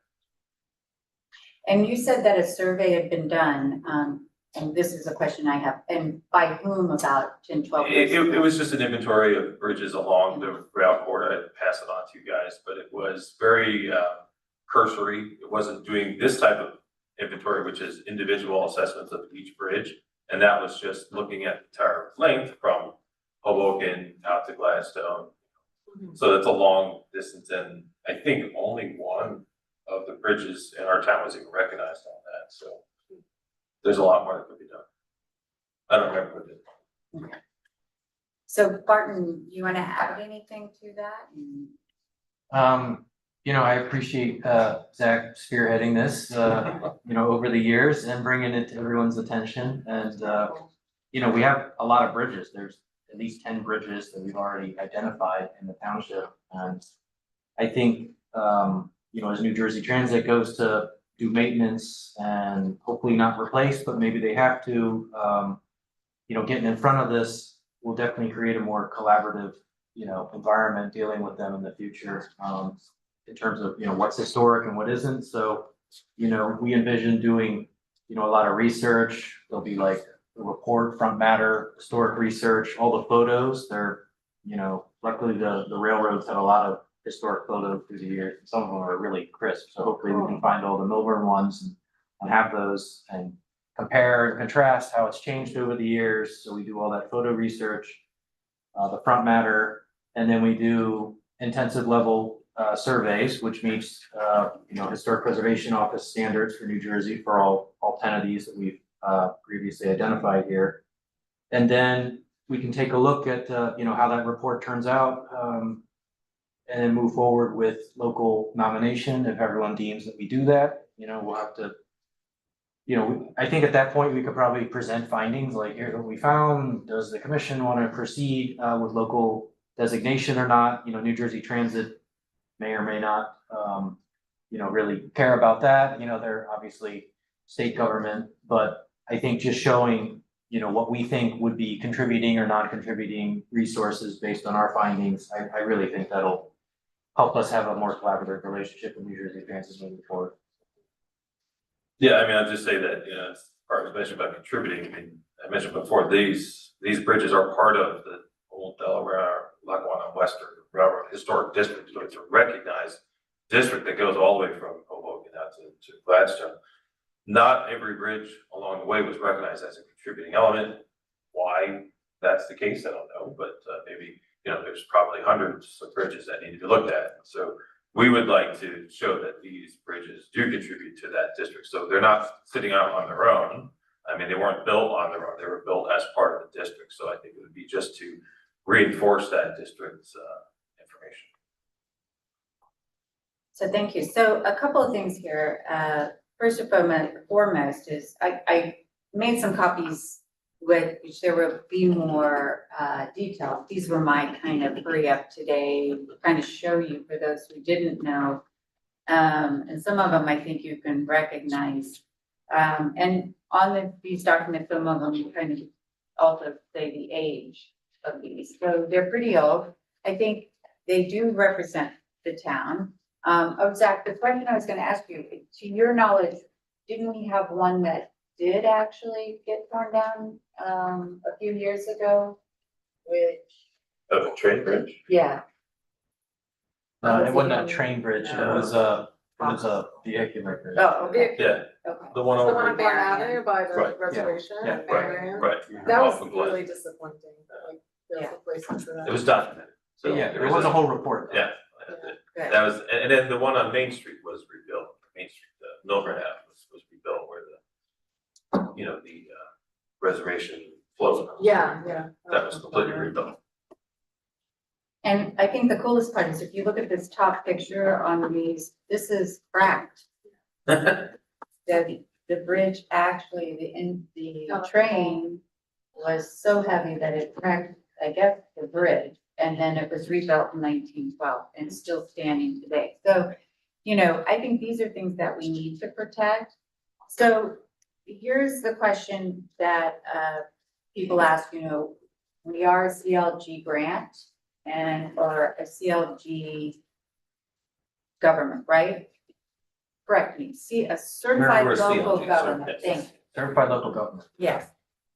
And you said that a survey had been done, and this is a question I have, and by whom about 10, 12 years ago? It was just an inventory of bridges along the route corridor. I'd pass it on to you guys, but it was very cursory. It wasn't doing this type of inventory, which is individual assessments of each bridge. And that was just looking at the entire length from Hoboken out to Gladstone. So that's a long distance, and I think only one of the bridges in our town was even recognized on that. So there's a lot more that could be done. I don't remember what it is. Okay. So Barton, you want to add anything to that? I appreciate Zach spearheading this, over the years and bringing it to everyone's attention. And, we have a lot of bridges. There's at least 10 bridges that we've already identified in the township. And I think, as New Jersey Transit goes to do maintenance and hopefully not replace, but maybe they have to, getting in front of this will definitely create a more collaborative, environment dealing with them in the future, in terms of, what's historic and what isn't. So, we envision doing, a lot of research. There'll be like a report, front matter, historic research, all the photos. They're, luckily the railroads have a lot of historic photos through the years. Some of them are really crisp. So hopefully we can find all the Milburn ones and have those and compare and contrast how it's changed over the years. So we do all that photo research, the front matter, and then we do intensive level surveys, which meets Historic Preservation Office standards for New Jersey for all 10 of these that we've previously identified here. And then we can take a look at how that report turns out, and then move forward with local nomination if everyone deems that we do that. We'll have to, I think at that point we could probably present findings like, here's what we found. Does the commission want to proceed with local designation or not? New Jersey Transit may or may not, really care about that. They're obviously state government, but I think just showing, what we think would be contributing or non-contributing resources based on our findings, I really think that'll help us have a more collaborative relationship with New Jersey Transit moving forward. Yeah, I'll just say that, as part of the mention about contributing, I mentioned before, these bridges are part of the old Delaware, Lackawanna Western Railroad Historic District, so it's a recognized district that goes all the way from Hoboken out to Gladstone. Not every bridge along the way was recognized as a contributing element. Why that's the case, I don't know, but maybe, there's probably hundreds of bridges that need to be looked at. So we would like to show that these bridges do contribute to that district. So they're not sitting out on their own. They weren't built on their own. They were built as part of the district. So I think it would be just to reinforce that district's information. So thank you. So a couple of things here. first and foremost is, I made some copies with, which there will be more, detail. These were my kind of hurry up today, kind of show you for those who didn't know. And some of them I think you can recognize. And on these documents, some of them kind of also say the age of these. So they're pretty old. I think they do represent the town. Oh, Zach, the question I was gonna ask you, to your knowledge, didn't we have one that did actually get torn down, a few years ago? Which, Of a train bridge? yeah, It wasn't a train bridge, it was a vehicular bridge. oh, okay, Yeah, okay. the one The over. one on Barn Avenue by the Right, reservation. yeah, and Right, Marion. right. That was Off of Glen. really disappointing, like, there's Yeah. a replacement for that. It was documented, so. Yeah, there there was a whole report. Yeah, Good. that was, and then the one on Main Street was rebuilt, Main Street, Milburn Ave was rebuilt where the reservation flows. Yeah, yeah. That was completely rebuilt. And I think the coolest part is if you look at this top picture on these, this is cracked. The bridge actually, the train was so heavy that it cracked, I guess, the bridge. And then it was rebuilt in 1912 and still standing today. So, I think these are things that we need to protect. So here's the question that people ask, we are a CLG grant or a CLG government, right? Correct me, see, a certified We're a local CLG, government, yes. thank you. Certified local government. Yes,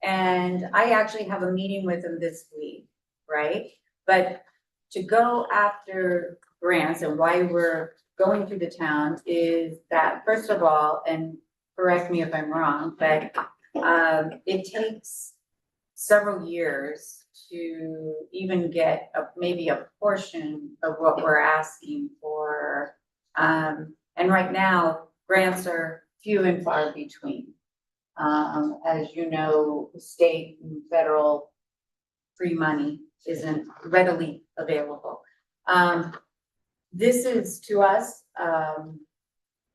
and I actually have a meeting with them this week, right? But to go after grants and why we're going through the town is that, first of all, and correct me if I'm wrong, but it takes several years to even get maybe a portion of what we're asking for. And right now, grants are few and far between. As you know, state and federal free money isn't readily available. This is to us,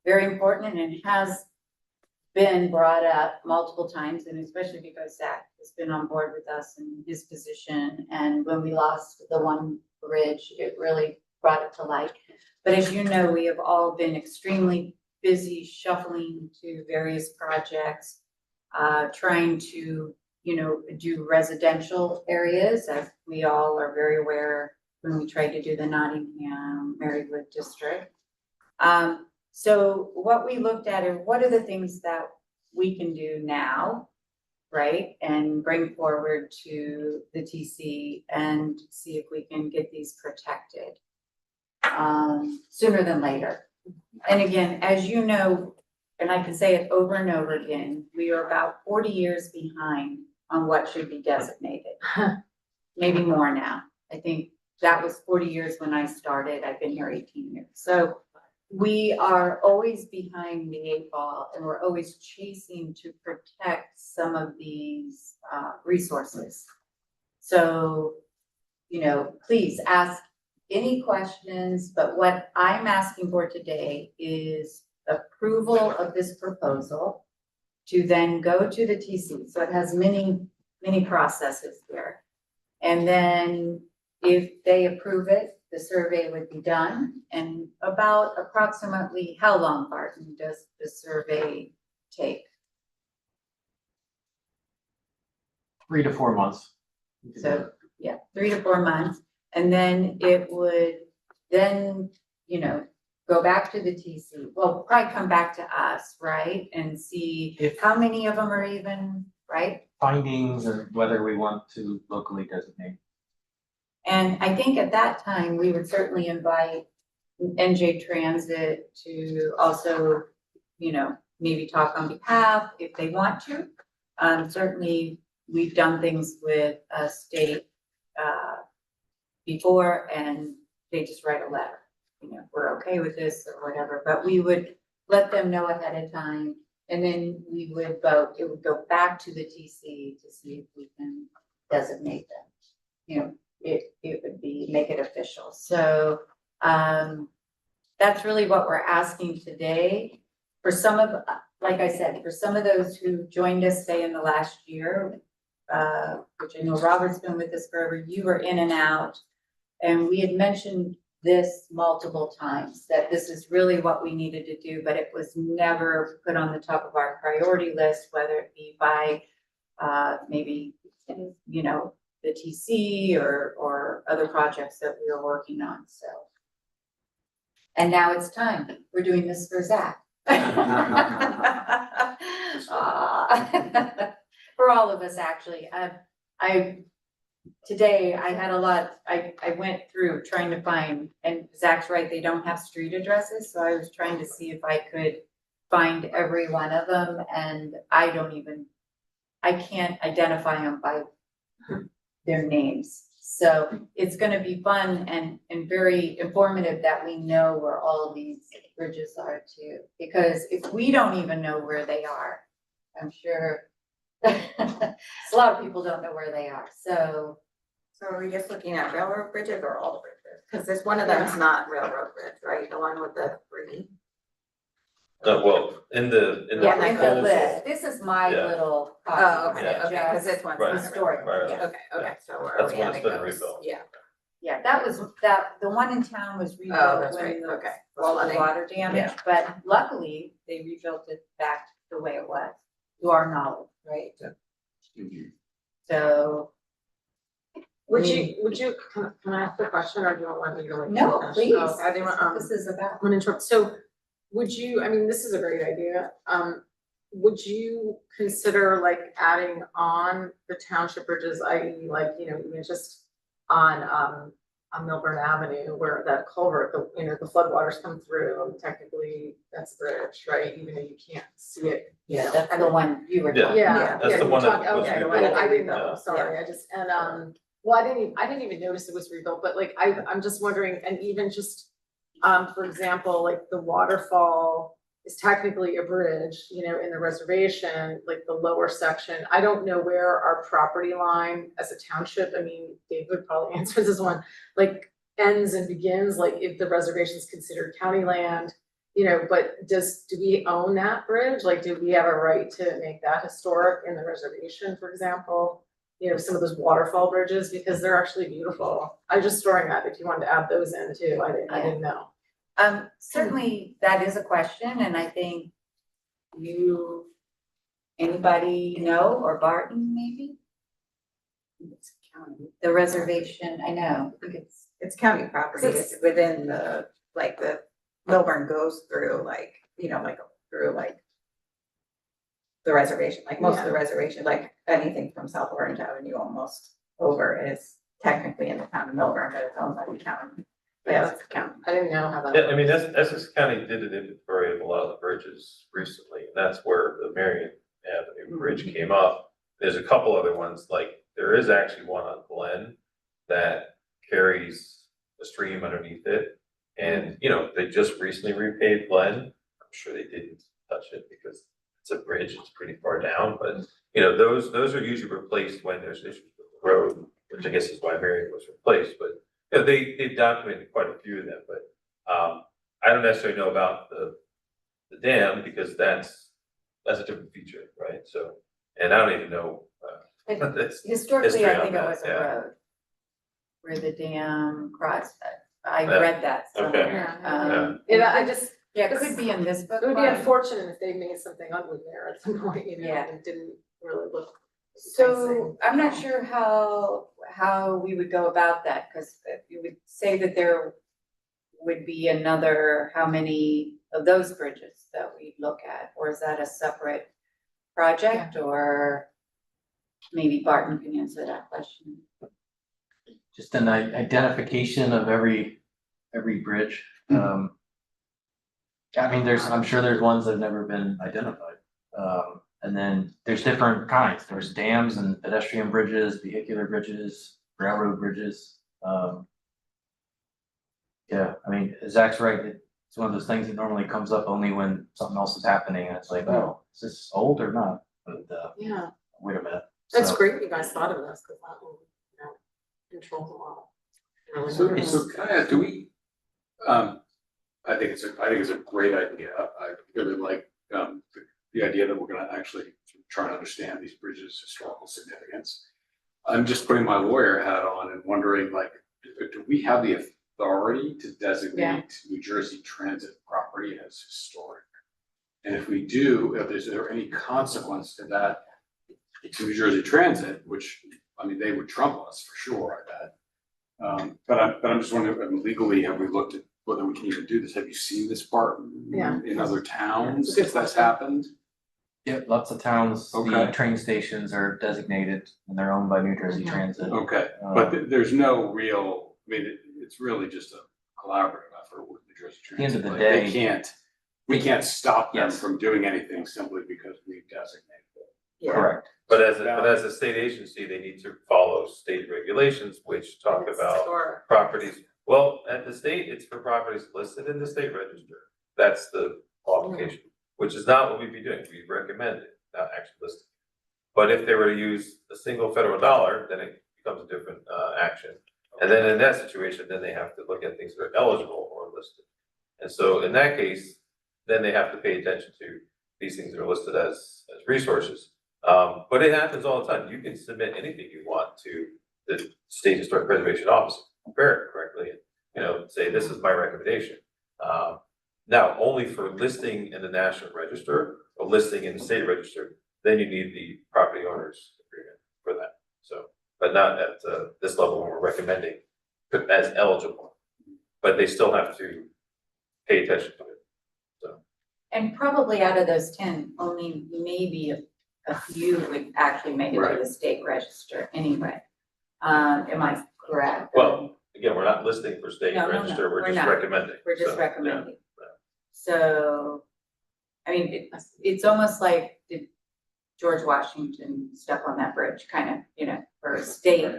very important, and it has been brought up multiple times, and especially because Zach has been on board with us in his position. And when we lost the one bridge, it really brought it to light. But as you know, we have all been extremely busy shuffling to various projects, trying to, do residential areas, as we all are very aware when we tried to do the Nottingham Marywood district. So what we looked at are what are the things that we can do now, right? And bring forward to the TC and see if we can get these protected sooner than later. And again, as you know, and I can say it over and over again, we are about 40 years behind on what should be designated. Maybe more now. I think that was 40 years when I started. I've been here 18 years. So we are always behind the 8 ball, and we're always chasing to protect some of these resources. So, please ask any questions, but what I'm asking for today is approval of this proposal to then go to the TC. So it has many processes here. And then if they approve it, the survey would be done. And about approximately how long, Barton, does the survey take? 3 to 4 months. So, yeah, 3 to 4 months. And then it would then, go back to the TC. Well, probably come back to us, right? And see how many of them are even, right? Findings or whether we want to locally designate. And I think at that time, we would certainly invite NJ Transit to also, maybe talk on behalf if they want to. Certainly, we've done things with a state before, and they just write a letter. We're okay with this or whatever, but we would let them know ahead of time, and then we would vote. It would go back to the TC to see if we can designate them. It would be, make it official. So that's really what we're asking today. for some of, like I said, for some of those who joined us, say, in the last year, which I know Robert's been with us forever, you were in and out. And we had mentioned this multiple times, that this is really what we needed to do, but it was never put on the top of our priority list, whether it be by, maybe, you know, the TC or other projects that we were working on, so. And now it's time. We're doing this for Zach. For all of us, actually. Today I had a lot, I went through trying to find, and Zach's right, they don't have street addresses, so I was trying to see if I could find every one of them, and I can't identify them by their names. So it's gonna be fun and very informative that we know where all of these bridges are too. Because if we don't even know where they are, I'm sure a lot of people don't know where they are, so. So are we just looking at railroad bridges or all the bridges? Because this one of them is not railroad bridge, right? The one with the green. Well, in the Yeah, in the proposal- list, this is my Yeah. little. Oh, copy, okay, okay, because just this one's Right. not. historic, Right. yeah. Okay, so where are That's we when at? it's been rebuilt. Yeah. Yeah, the one in town was Oh, rebuilt that's when right, the okay. all the Flooding. water damage, but luckily they rebuilt it back the way it was, to our knowledge, right? So, Would you, can I ask a question or do you want me to like? no, finish? please, Oh, I didn't, that's what this is about. I'm gonna interrupt. So would you, I mean, this is a great idea. Would you consider like adding on the township bridges, i.e. like, you know, even just on Milburn Avenue where that culvert, the floodwaters come through, technically that's a bridge, right? Even though you can't see it. you Yeah, know, that's and the one you were Yeah. talking Yeah, about. That's yeah, the you one that talk- was okay, rebuilt. I didn't know, Yeah. sorry, I just, well, I didn't even notice it was rebuilt, but like, I'm just wondering, and even just, for example, like the waterfall is technically a bridge, you know, in the reservation, like the lower section. I don't know where our property line as a township, I mean, Dave would probably answer this one, like ends and begins, like if the reservation is considered county land, you know, but do we own that bridge? Like, do we have a right to make that historic in the reservation, for example? You know, some of those waterfall bridges, because they're actually beautiful. I was just throwing that, if you wanted to add those in too, I didn't know. Certainly that is a question, and I think anybody know, or Barton maybe? It's county. The reservation, I know, I think It's county property, it's within the Milburn goes through like, you know, like through like the reservation, like most of the reservation, like anything from South Orange Avenue almost over is technically in the town of Milburn, but it's owned by the county. Yeah, that's the county. I didn't know how that. Yeah, I mean, Essex County did an inventory of a lot of the bridges recently, and that's where the Marion Avenue Bridge came up. There's a couple other ones, like, there is actually one on Glen that carries a stream underneath it. And, you know, they just recently repaved Glen. I'm sure they didn't touch it because it's a bridge, it's pretty far down, but, you know, those are usually replaced when there's issues with the road, which I guess is why Marion was replaced, but you know, they've documented quite a few of them, but I don't necessarily know about the dam because that's a different feature, right? So, and I don't even know. That's historically, history I on think it that, was a yeah. road where the dam crossed. I Yeah. read that Okay. somewhere. I just, Yeah, it could be in this book. it would be but- unfortunate if they made something ugly there at some point, you know, Yeah. and didn't really look. So I'm not sure how we would go about that, because you would say that there would be another, how many of those bridges that we look at, or is that a separate project, or maybe Barton can answer that question. Just an identification of every bridge. I mean, I'm sure there's ones that have never been identified. And then there's different kinds. There's dams and pedestrian bridges, vehicular bridges, railroad bridges. Yeah, I mean, Zach's right. It's one of those things that normally comes up only when something else is happening, and it's like, oh, is this old or not? But Yeah, wait a minute. that's So- great you guys thought of this, because that will, you know, control a lot. Really So, nice. so can I ask, do we, I think it's a great idea. I really like the idea that we're gonna actually try to understand these bridges' historical significance. I'm just putting my lawyer hat on and wondering, like, do we have the authority to designate New Jersey Transit property as historic? And if we do, is there any consequence to that to New Jersey Transit, which, I mean, they would trump us for sure, I bet. But I'm just wondering, legally, have we looked at whether we can even do this? Have you seen this part in other towns, Yeah. if that's happened? Yeah, lots of towns, the Okay. train stations are designated and they're owned by New Jersey Mhm. Transit. Okay, Um, but there's no real, I mean, it's really just a collaborative effort with New Jersey the end Transit. of the Like, day- we can't stop them Yes. from doing anything simply because we've designated it. Correct. But as a state agency, they need to follow state regulations, which talk about Or, properties. Well, at the state, it's for properties listed in the state register. That's the qualification, which is not what we'd be doing. We recommend it, not actually listed. But if they were to use a single federal dollar, then it becomes a different action. And then in that situation, then they have to look at things that are eligible or listed. And so in that case, then they have to pay attention to these things that are listed as resources. But it happens all the time. You can submit anything you want to the State Historic Preservation Office, compare it correctly, and, say, this is my recommendation. Now, only for listing in the National Register or listing in the State Register, then you need the property owner's agreement for that. So, but not at this level when we're recommending as eligible. But they still have to pay attention to it, so. And probably out of those 10, only maybe a few would actually make it to Right. the state register anyway. Am I correct? Well, again, we're not listing for State No, Register, we're we're just not. recommending. We're just So, recommending. yeah. So, I mean, it's almost like did George Washington step on that bridge, kind of, for a state,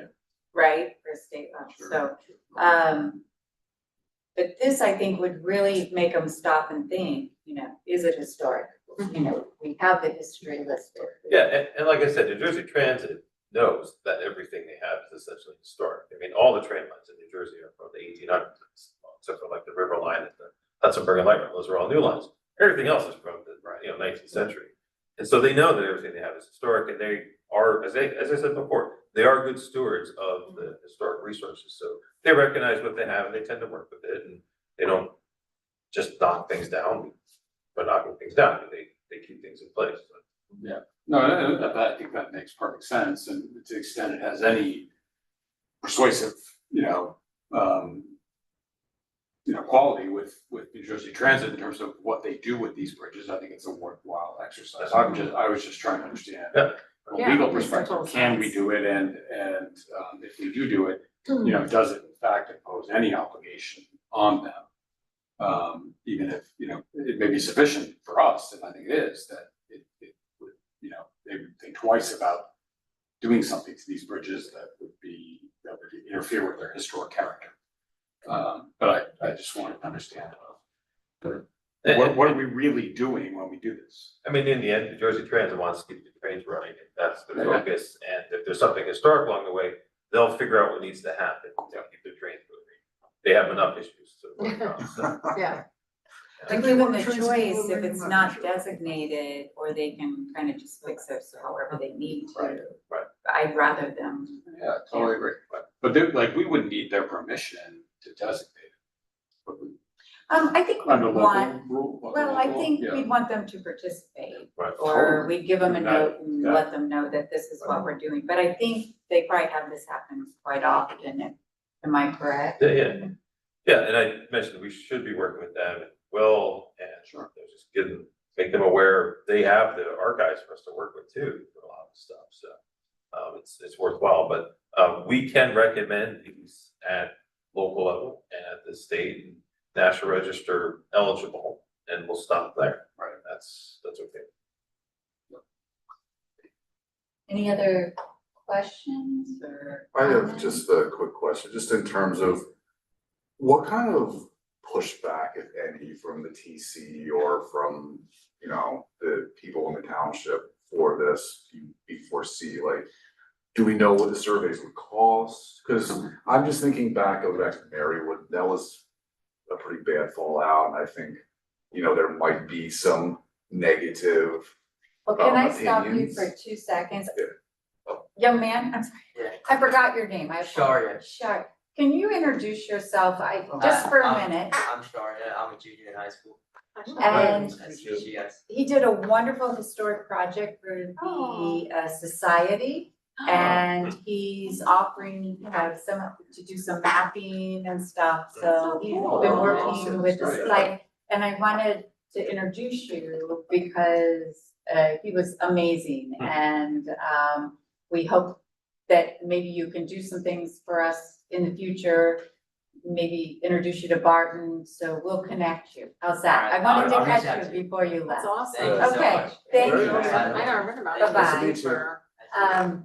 right? For a state level, so, but this, I think, would really make them stop and think, is it historic? We have the history listed. Yeah, and like I said, New Jersey Transit knows that everything they have is essentially historic. I mean, all the train lines in New Jersey are from the 1800s, except for like the River Line and the Hudsonburg and Light Rail, those are all new lines. Everything else is from the 19th century. And so they know that everything they have is historic, and they are, as I said before, they are good stewards of the historic resources. So they recognize what they have and they tend to work with it, and they don't just knock things down by knocking things down. They keep things in place. No, I think that makes perfect sense, and to the extent it has any persuasive, quality with New Jersey Transit in terms of what they do with these bridges, I think it's a worthwhile exercise. I was just trying to understand. Yeah. From a Yeah, legal makes perspective, total can we sense. do it, and if we do it, does it in fact impose any obligation on them? Even if, it may be sufficient for us, and I think it is, that it would, they would think twice about doing something to these bridges that would interfere with their historic character. But I just wanted to understand, what are we really doing when we do this? I mean, in the end, New Jersey Transit wants to keep the trains running, and that's their Yeah. focus, and if there's something historic along the way, they'll figure out what needs to happen to keep the trains moving. They have enough issues to work on, so. Yeah, But give them the choice, if it's not designated, or they can kind of just fix it however they need to. Right. I'd rather them. Yeah, totally agree. But we wouldn't need their permission to designate it. Would we? I think we Under want, local rule? well, I local- think yeah. we'd want them to participate. Right. Or we'd give them a That- note and that- let them know that this is what we're doing, but I think they probably have this happen quite often, am I correct? Yeah, and I mentioned we should be working with them, and will, and just make them aware, they have the archives for us to work with too, for a lot of stuff, so. It's worthwhile, but, we can recommend these at local level and at the state and National Register eligible, and we'll stop there. Right. That's okay. Any other questions or? I have comments? just a quick question, just in terms of what kind of pushback, if any, from the TC or from, the people in the township for this, do you foresee, like, do we know what the surveys would cost? Cause I'm just thinking back to Marywood, that was a pretty bad fallout, and I think, there might be some negative. Well, can I stop you Opinions? for 2 seconds? Yeah. Young man, I'm sorry, Yeah. I forgot your name. I Sharia. Shar, can you introduce yourself? Just for a minute. I'm Sharia. I'm a junior in high school. And Nice to meet you guys. he did a wonderful historic project for the society. And he's offering to do some mapping and stuff, so he's been working with the site. And I wanted to introduce you because he was amazing, and we hope that maybe you can do some things for us in the future. Maybe introduce you to Barton, so we'll connect you. How's that? I wanted I'll to reach out catch to you before you left. That's awesome. Thank you so Okay, much. thank Very you. nice. I know, I remember about it. Bye-bye. Nice to meet you.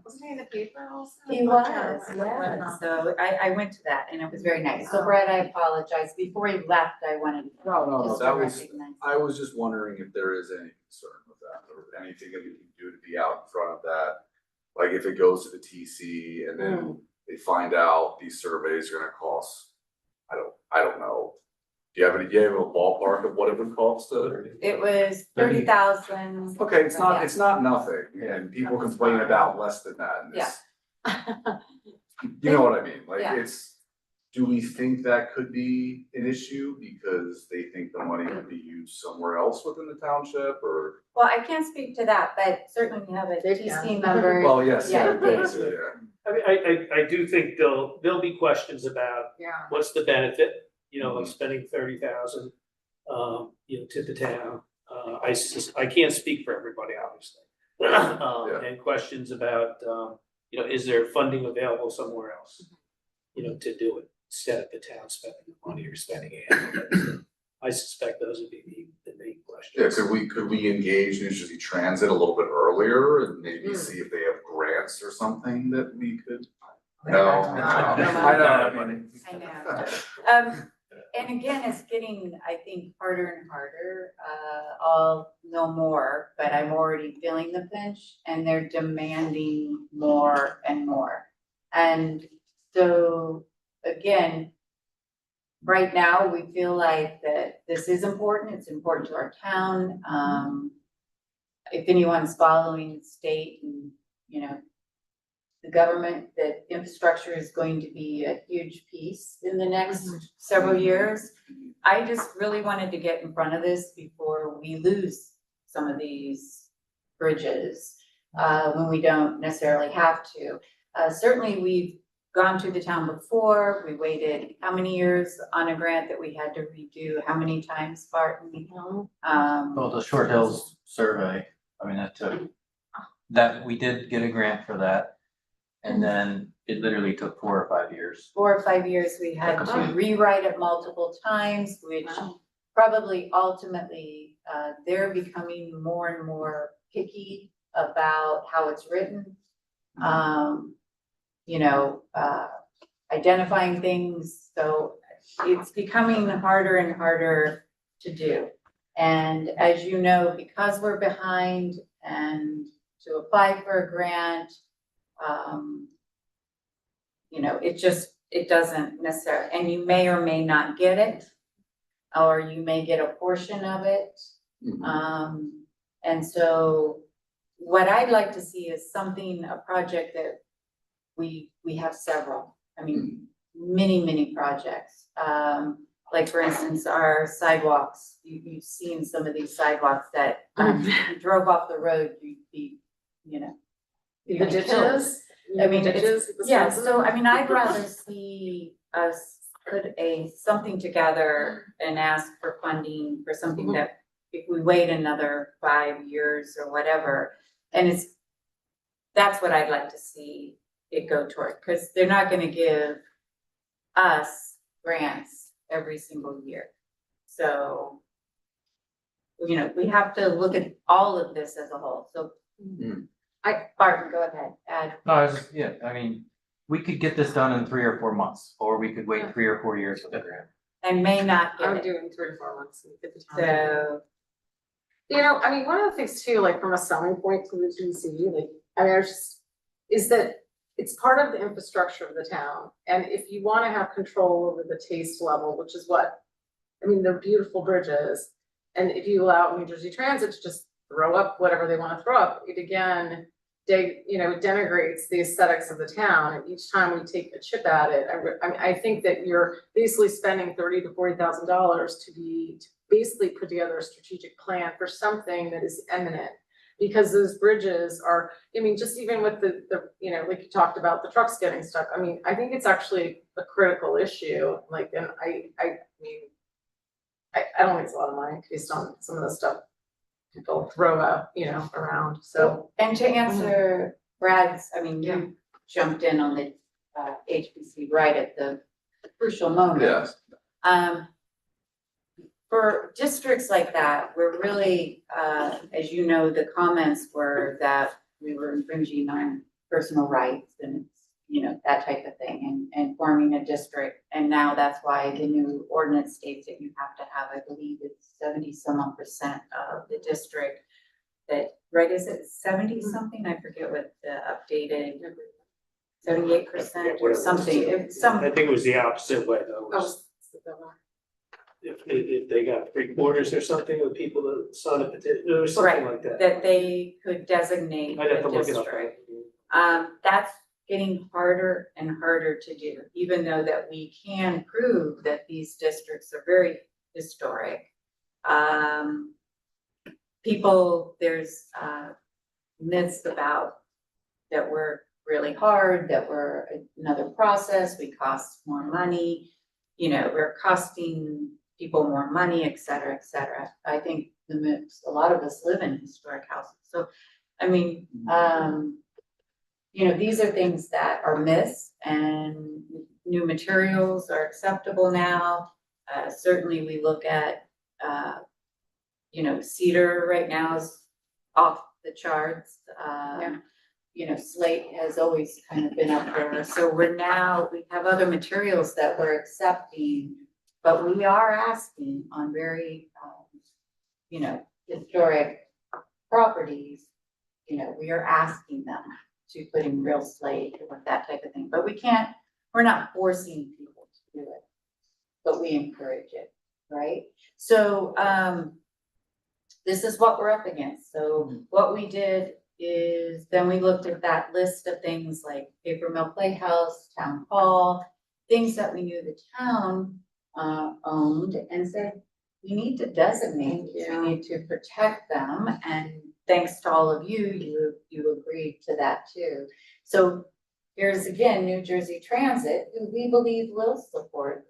Wasn't he in the paper also? He was, yeah, so I went to that and it was very nice. So Brett, I apologize. Before he left, I wanted No, just to that was, recognize. I was just wondering if there is any concern with that, or anything that we can do to be out in front of that. Like if it goes to the TC and then they find out these surveys are gonna cost, I don't know. Do you have a ballpark of what it would cost to? It was 30,000. Okay, it's Yeah. not nothing, and people complain about less than that, and it's, you know what I mean, like, Yeah. do we think that could be an issue because they think the money could be used somewhere else within the township, or? Well, I can't speak to that, but certainly we have a They TC can. member. Well, yes, Yeah. yeah. I mean, I do think there'll be questions about Yeah. what's the benefit, of spending 30,000, to the town. I can't speak for everybody, obviously. And questions about, is there funding available somewhere else, to do it, instead of the town spending the money or spending it. I suspect those would be the main Yeah, questions. could we engage New Jersey Transit a little bit earlier and maybe see if they have grants or something that we could? No. I know, I mean. I know. And again, it's getting, I think, harder and harder. I'll know more, but I'm already feeling the pinch and they're demanding more and more. And so, again, right now, we feel like that this is important. It's important to our town. If anyone's following the state and, the government, that infrastructure is going to be a huge piece in the next several years. I just really wanted to get in front of this before we lose some of these bridges, when we don't necessarily have to. Certainly, we've gone to the town before. We waited how many years on a grant that we had to redo? How many times, Barton? Well, the Short Hills survey, I mean, that we did get a grant for that. And then it literally took 4 or 5 years. 4 or 5 years, we had to rewrite it multiple times, which probably ultimately, they're becoming more and more picky about how it's written. Identifying things, so it's becoming harder and harder to do. And as you know, because we're behind and to apply for a grant, it doesn't necessarily, and you may or may not get it, or you may get a portion of it. And so what I'd like to see is a project that we have several, many projects. Like for instance, our sidewalks, you've seen some of these sidewalks that you drove off the road, you'd be, The ditches? Ditches? Yeah, so I'd rather see us put something together and ask for funding for something that if we wait another 5 years or whatever, and that's what I'd like to see it go toward, because they're not gonna give us grants every single year. So, we have to look at all of this as a whole, so. Barton, go ahead, add. No, we could get this done in 3 or 4 months, or we could wait 3 or 4 years for the grant. And may not I'm get it, doing 3 to 4 months. And get the time. so, One of the things too, like from a selling point to the GC, is that it's part of the infrastructure of the town. And if you wanna have control over the taste level, which is they're beautiful bridges. And if you allow New Jersey Transit to just throw up whatever they wanna throw up, it again, denigrates the aesthetics of the town, and each time we take a chip at it, I think that you're basically spending $30,000 to $40,000 to basically put together a strategic plan for something that is imminent. Because those bridges are, I mean, just even with the, like you talked about, the trucks getting stuck, I mean, I think it's actually a critical issue, like, and I mean, I don't think it's a lot of money based on some of the stuff people throw out, around, so. And to answer Brad's, I mean, Yeah. you jumped in on the HPC right at the crucial moment. Yes. For districts like that, we're really, as you know, the comments were that we were infringing on personal rights and, that type of thing and forming a district. And now that's why the new ordinance states that you have to have, I believe it's 70% of the district that, right, is it 70 something? I forget what the updated 78% or something, it's I think it was the opposite way though. Oh, If they got 3/4 or something of the people that signed a petition, or something like that. that they could designate I'd have to a look it up. district. That's getting harder and harder to do, even though that we can prove that these districts are very historic. There's myths about that we're really hard, that we're another process, we cost more money, we're costing people more money, et cetera, et cetera. I think the myths, a lot of us live in historic houses, so, I mean, these are things that are myths, and new materials are acceptable now. Certainly we look at, cedar right now is off the charts. Slate has always kind of been up there. So we have other materials that we're accepting, but we are asking on very, historic properties, we are asking them to put in real slate or that type of thing, but we're not forcing people to do it, but we encourage it, right? So, this is what we're up against. So what we did is then we looked at that list of things like Paper Mill Playhouse, Town Hall, things that we knew the town owned, and said, we need to designate, we need to protect them, and thanks to all of you, you agreed to that too. So here's again, New Jersey Transit, who we believe will support,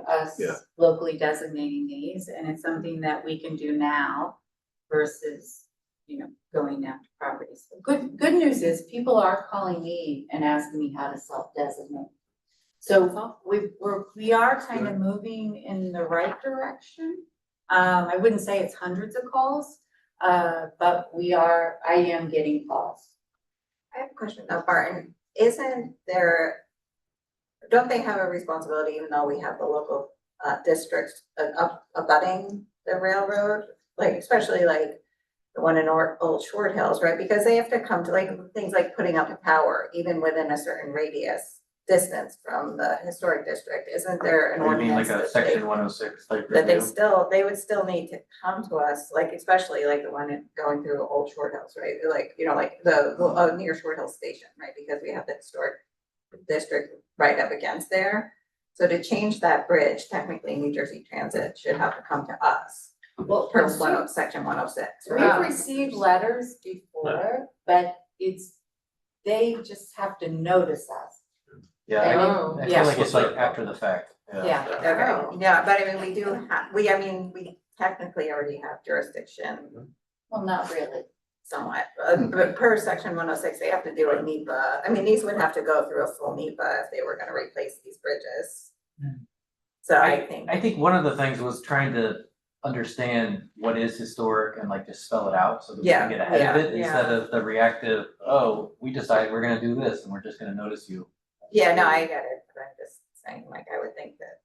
us Yeah. locally designating these, and it's something that we can do now versus, going after properties. Good news is people are calling me and asking me how to self-designate. So we are kind of moving in the right direction. I wouldn't say it's hundreds of calls, but I am getting calls. I have a question though, Barton, don't they have a responsibility, even though we have the local districts abutting the railroad? Like, especially like the one in Old Short Hills, right? Because they have to come to like things like putting out the power, even within a certain radius distance from the historic district. Isn't there an You mean ordinance like a that section 106 type that review? they would still need to come to us, like especially like the one going through Old Short Hills, right? Like, like the near Short Hills Station, right? Because we have the historic district right up against there. So to change that bridge, technically New Jersey Transit should have to come to us. Well, Per section 106. we've right? received letters before, but they just have to notice us. Yeah, Oh. I Yeah. feel like it's like after the fact. Yeah. Okay, yeah, but I mean, we do have, we technically already have jurisdiction Well, not really. somewhat, but per section 106, they have to do a NEPA. I mean, these would have to go through a full NEPA if they were gonna replace these bridges. So I think, one of the things was trying to understand what is historic and like just spell it out so that we Yeah, can get ahead of it yeah. instead of the reactive, oh, we decided we're gonna do this and we're just gonna notice you. yeah, no, I get it, but I'm just saying, like, I would think that,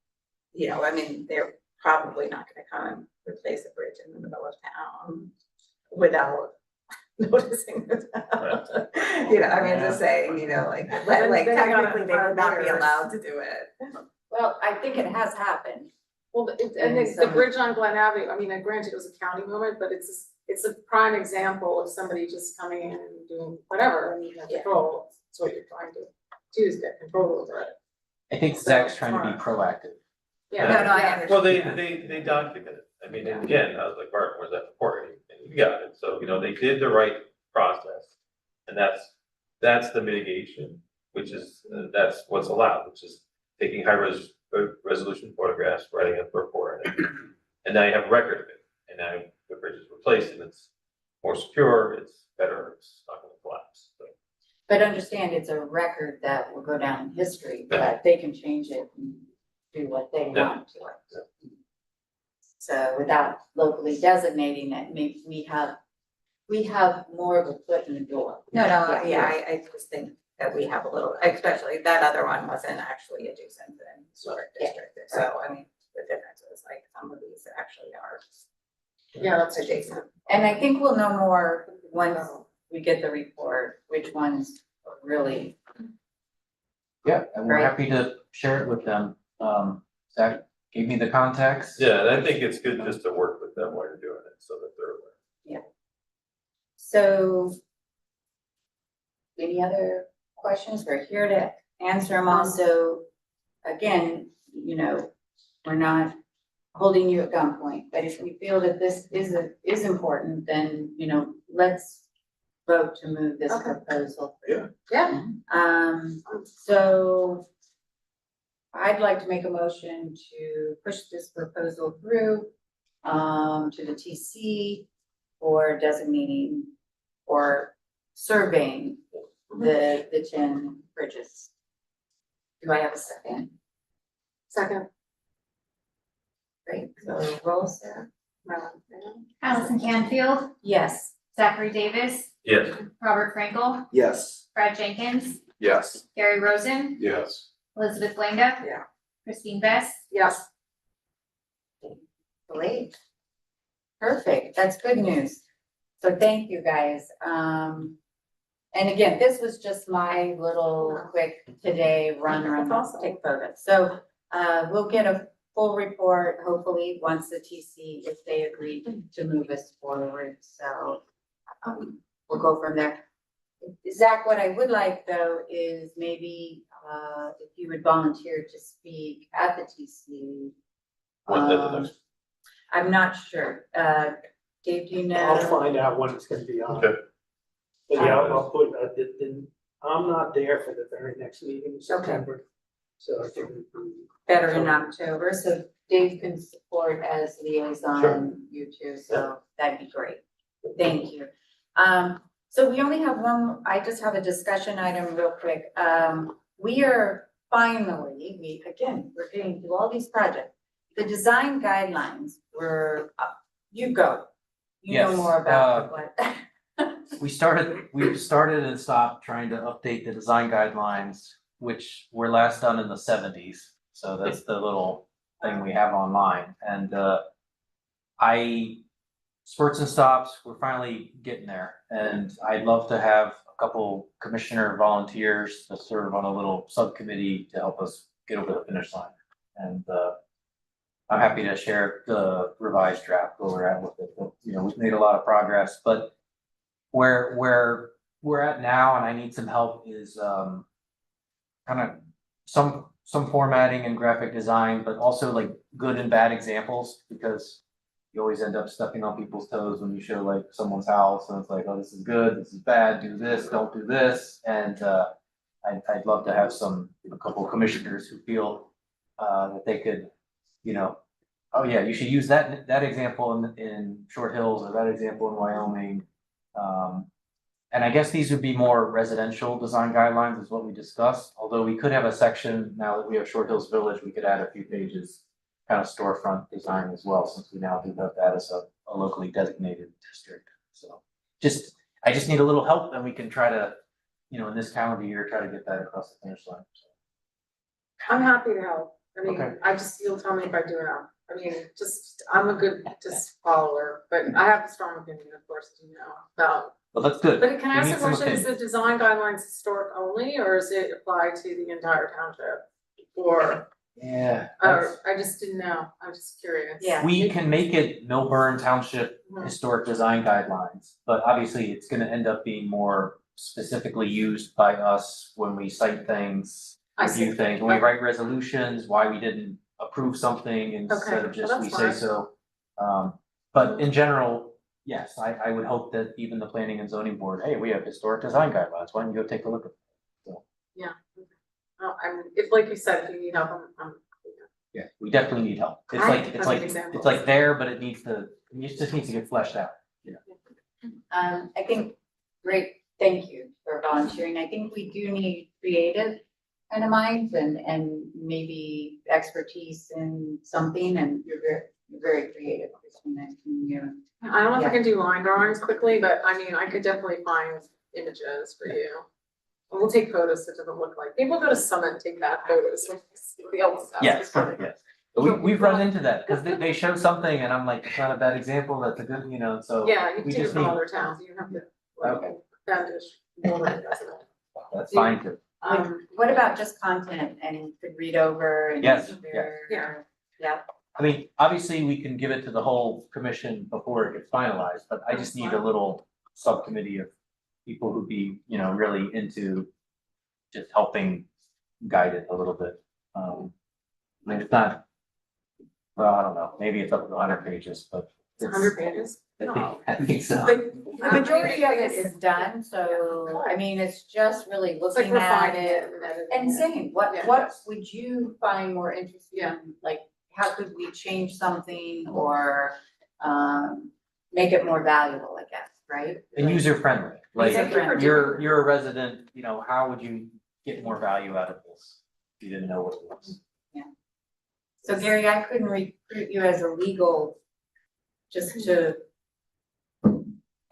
I mean, they're probably not gonna come and replace a bridge in the middle of town without noticing the town. I mean, just saying, like Then they gotta technically they would not be hire allowed to do it. Well, I think it has happened. Well, and And the some- bridge on Glen Avenue, I mean, granted, it was a county moment, but it's a prime example of somebody just coming in and doing whatever, and you have control. That's what you're trying to do, is get control over it. I think Zach's trying to be proactive. Yeah. No, I understand. Well, they documented it. I mean, and again, I was like, Martin, where's that report? And you got it. So, they did the right process. And that's the mitigation, which is, that's what's allowed, which is taking resolution photographs, writing up a report. And now you have a record of it. And now the bridge is replaced and it's more secure, it's better, it's not gonna collapse. So, But understand, it's a record that will go down in history, but they can change it and do what they want to it. So without locally designating it, maybe we have more of a foot in the door. No, I just think that we have a little, especially that other one wasn't actually adjacent to the historic district. So, I mean, the difference is like some of these actually are. Yeah, that's adjacent. And I think we'll know more once we get the report, which ones are really, Yeah, and we're Right. happy to share it with them. Zach gave me the contacts. yeah, and I think it's good just to work with them while you're doing it so that they're aware. so. Any other questions? We're here to answer them also. Again, we're not holding you at gunpoint, but if we feel that this is important, then, let's vote to move this Okay. proposal. Yeah. So I'd like to make a motion to push this proposal through, to the TC for designating or surveying the 10 bridges. Do I have a second? Second. Great, so roll, Sarah. Allison Canfield, Yes. Zachary Davis, Yes, Robert Frankel, Yes. Brad Jenkins, Yes. Gary Rosen, Yes. Elizabeth Blanda. Yeah. Christine Best. Yes. Great. Perfect, that's good news. So thank you, guys. And again, this was just my little quick today run, take photos. So, we'll get a full report, hopefully, once the TC, if they agree to move us forward, so, we'll go from there. Zach, what I would like though is maybe, if you would volunteer to speak at the TC. what's that the next? I'm not sure, Dave, do you know? I'll find out when it's gonna be on. Okay. But yeah, I'll put, I'm not there for the very next meeting in September. So I think it'd be Better in October, so Dave can support as liaison, you two, so that'd be great. Thank you. So we only have one, I just have a discussion item real quick. We are finally, we're getting through all these projects. The design guidelines were, you go. You know Yes, more about what. We started and stopped trying to update the design guidelines, which were last done in the 70s. So that's the little thing we have online. And spurts and stops, we're finally getting there. And I'd love to have a couple commissioner volunteers to serve on a little subcommittee to help us get over the finish line. And I'm happy to share the revised draft where we're at with it. But, we've made a lot of progress, but where we're at now, and I need some help, is kind of some formatting and graphic design, but also like good and bad examples, because you always end up stepping on people's toes when you show like someone's house and it's like, oh, this is good, this is bad, do this, don't do this. And I'd love to have a couple commissioners who feel that they could, oh yeah, you should use that example in Short Hills, or that example in Wyoming. And I guess these would be more residential design guidelines is what we discussed, although we could have a section, now that we have Short Hills Village, we could add a few pages, kind of storefront design as well, since we now do have that as a locally designated district. So I just need a little help, and we can try to, in this calendar year, try to get that across the finish line. So. I'm happy to help. I mean, Okay. you'll tell me if I do it now. I mean, I'm a good follower, but I have a strong opinion, of course, as you know, about. Well, that's good. But can I We ask need a some question, is the opinion. design guidelines historic only, or is it apply to the entire township? Or, Yeah. Or, I just didn't know, I'm just curious. Yeah. We can make it Milburn Township Mhm. Historic Design Guidelines, but obviously it's gonna end up being more specifically used by us when we cite things, I see. review things, when we Okay. write resolutions, why we didn't approve something instead Okay, of just well, we that's say fine. so. But in general, yes, I would hope that even the planning and zoning board, hey, we have historic design guidelines, why don't you go take a look at them? Yeah. Okay. Oh, if, like you said, if you need help, I'm. Yeah, we definitely need help. It's I like, have it's like, examples. it's like there, but it just needs to get fleshed out. I think, great, thank you for volunteering. I think we do need creative kind of minds and maybe expertise in something, and you're very creative, Christina, can you? I don't know if I Yeah. can do line drawings quickly, but I mean, I could definitely find images for you. And we'll take photos so it doesn't look like, people go to Summit and take bad photos. The old stuff. Yes, yes. We've run into that, because they show something and I'm like, it's not a bad example, that's a good, so. Yeah, you can we take it just from need- other towns, you have to, like, Okay. Bandage. That's fine too. What about just content and you could read over and? Yes, share? yeah. Yeah, I mean, obviously, we can give it to the whole commission before it gets finalized, but I just need a little subcommittee of people who'd be, really into just helping guide it a little bit. I mean, it's not, well, I don't know, maybe it's up to 100 pages, but. It's 100 pages? I think so. the majority of it is done, so, I mean, it's just really It's like looking at refining it it and editing and it. saying, Yeah. what would you find more interesting? Yeah. Like, how could we change something or, make it more valuable, I guess, right? And user friendly, like, User-friendly. you're a resident, how would you get more value out of this? If you didn't know what it was. So Gary, I couldn't recruit you as a legal, just to,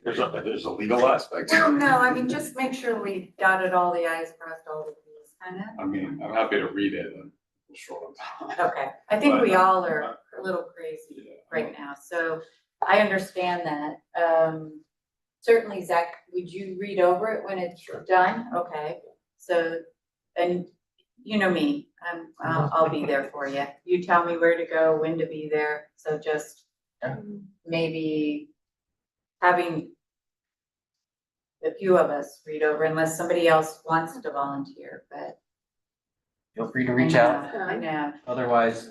There's a legal aspect. well, no, I mean, just make sure we dotted all the i's, crossed all the t's, kind I mean, I'm happy to read it and short of. Okay, I think we all are a little crazy Yeah. right now, so I understand that. Certainly, Zach, would you read over it when it's done? Okay, so, and you know me, I'll be there for you. You tell me where to go, when to be there, so just maybe having a few of us read over unless somebody else wants to volunteer, but. Feel free to reach out. I know, Otherwise,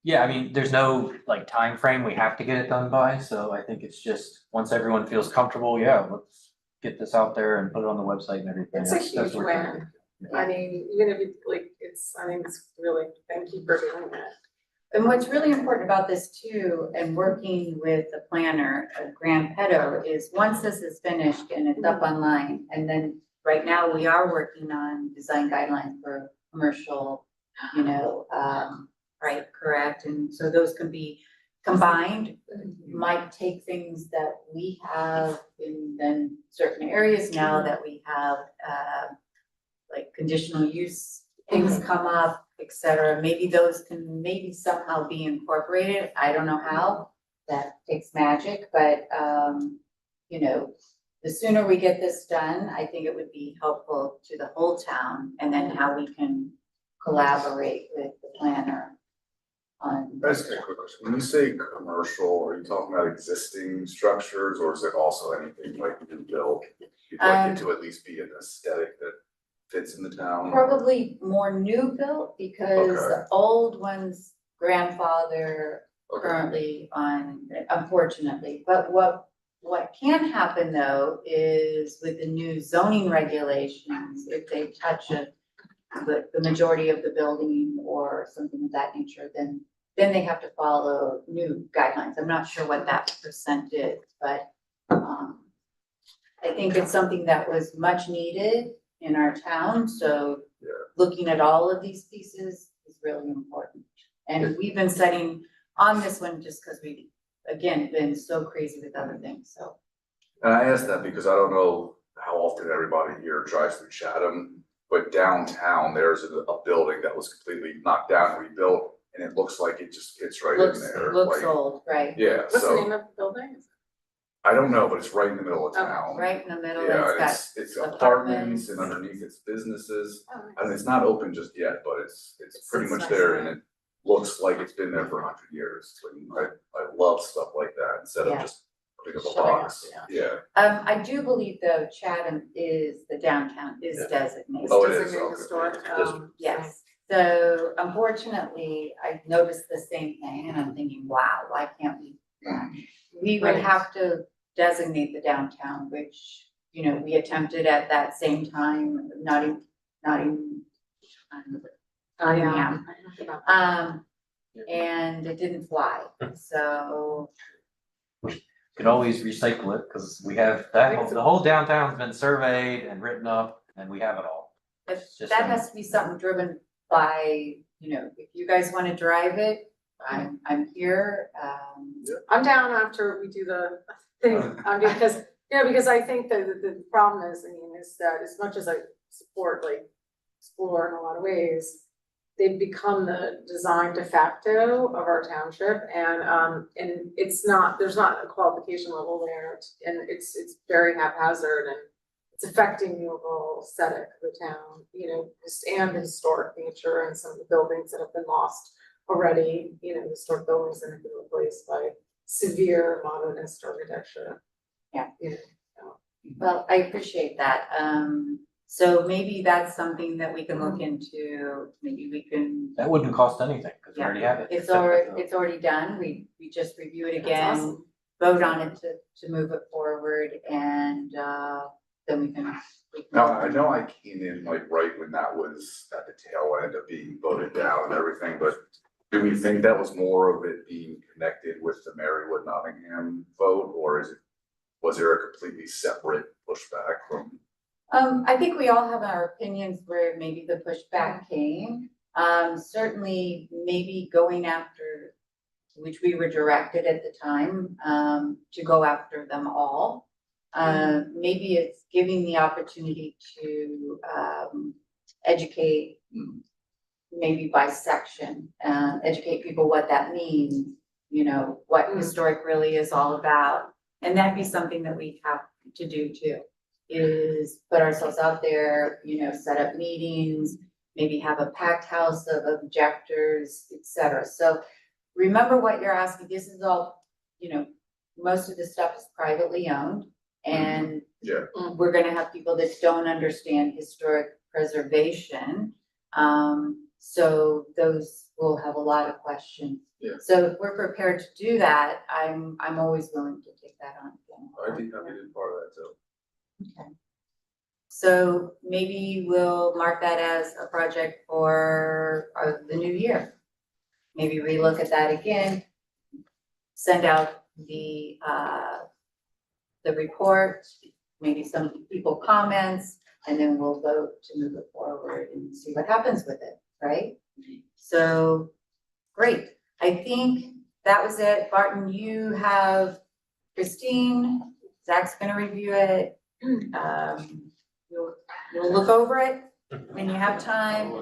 yeah, I mean, there's no time frame we have to get it done by, so I think it's just, once everyone feels comfortable, yeah, let's get this out there and put it on the website and everything. It's a That's huge what we're win. doing. I mean, even if you, I think it's really, thank you for doing that. and what's really important about this too, and working with the planner, Graham Pedo, is once this is finished and it's up online, and then right now we are working on design guidelines for commercial, right, correct, and so those can be combined. Might take things that we have in then certain areas now that we have, like conditional use, things come up, et cetera, maybe those can maybe somehow be incorporated, I don't know how, that takes magic, but, the sooner we get this done, I think it would be helpful to the whole town, and then how we can collaborate with the planner on. That's a quick question. When you say commercial, are you talking about existing structures or is it also anything like new build? You'd like it to at least be an aesthetic that fits in the town? Probably more new built, because the old ones grandfather Okay. currently on, unfortunately, but what can happen though is with the new zoning regulations, if they touch the majority of the building or something of that nature, then they have to follow new guidelines. I'm not sure what that percent is, but I think it's something that was much needed in our town, so looking at all of these pieces is really important. And we've been setting on this one just because we've, again, been so crazy with other things, so. And I ask that because I don't know how often everybody here drives through Chatham, but downtown, there's a building that was completely knocked down and rebuilt, and it looks like it just fits right in there. Looks like- old, right? Yeah, What's the name so of the building? I don't know, but it's right in the middle of Okay, town. Right in the middle, Yeah, it's it's got apartments and apartments. underneath it's businesses. Oh, I mean, it's not open just yet, but it's It pretty sits much there and nicely. it looks like it's been there for 100 years. And I love stuff like that instead of Yeah. just putting up a Shutting up, box. yeah. Yeah. I do believe though Chatham is, the downtown is Yeah. designated. It's Oh, it is, designated okay. historic, District. Yes, so unfortunately, I noticed the same thing and I'm thinking, wow, why can't we? We would Right. have to designate the downtown, which, you know, we attempted at that same time, not even. Oh, Yeah. yeah. I heard about that. And it didn't fly, so, Could always recycle it, cause we have that, the whole downtown's been surveyed and written up, and we have it all. but It's just that an- has to be something driven by, you know, if you guys wanna drive it, I'm here, I'm down after we do the thing, because, because I think the problem is, is that as much as I support like Explore in a lot of ways, they've become the design de facto of our township and it's not, there's not a qualification level there and it's very haphazard and it's affecting the overall aesthetic of the town, and the historic nature and some of the buildings that have been lost already, historic buildings that have been replaced by severe modernist architecture. Yeah. So. well, I appreciate that, so maybe that's something that we can look into, maybe we can. That wouldn't cost anything, cause we Yeah. already have it. It's already done, we just review it That's again, awesome. vote on it to move it forward, and, then we can. Now, I know I came in like right when that was at the tail end of being voted down and everything, but do we think that was more of it being connected with the Marywood Nottingham vote, or was there a completely separate pushback from? I think we all have our opinions where maybe the pushback came. Certainly maybe going after, which we were directed at the time, to go after them all. Maybe it's giving the opportunity to, educate, maybe by section, educate people what that means, what historic really is all about. And that'd be something that we have to do too, is put ourselves out there, set up meetings, maybe have a packed house of objectors, et cetera. So remember what you're asking, this is all, most of this stuff is privately owned. And Yeah. we're gonna have people that don't understand historic preservation. So those will have a lot of questions. Yeah. So if we're prepared to do that, I'm always willing to take that on again. I'd be happy to be part of that too. Okay. So maybe we'll mark that as a project for the new year. Maybe relook at that again, send out the report, maybe some people comments, and then we'll vote to move it forward and see what happens with it, right? So, great. I think that was it. Barton, you have Christine, Zach's gonna review it. You'll look over it when you have time,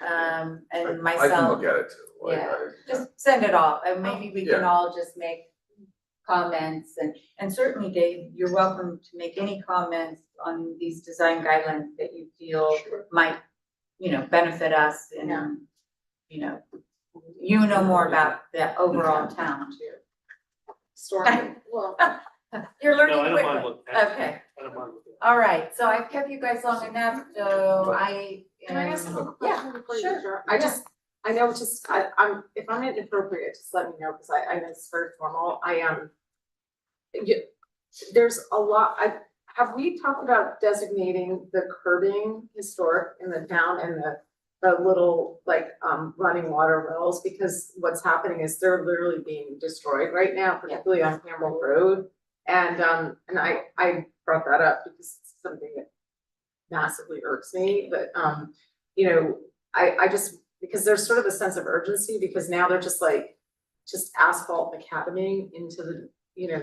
and I can myself, look at it too. like, yeah. I- just send it all, and maybe we can Yeah. all just make comments, and certainly Dave, you're welcome to make any comments on these design guidelines that you feel might, benefit us and, you know more about the overall town too. Story, well, You're No, I learning don't quickly. mind looking at it. Okay, I don't mind looking. all right, so I've kept you guys long enough, so I can I ask a couple questions before you sure. adjourn? I know, if I'm inappropriate, just let me know, because I know it's very formal, there's a lot, have we talked about designating the curbing historic in the town and the little, running water wells, because what's happening is they're literally being destroyed right now, particularly on Campbell Road. And I brought that up because it's something that massively irks me, but, I just, because there's sort of a sense of urgency, because now they're just asphalt macadaming into the,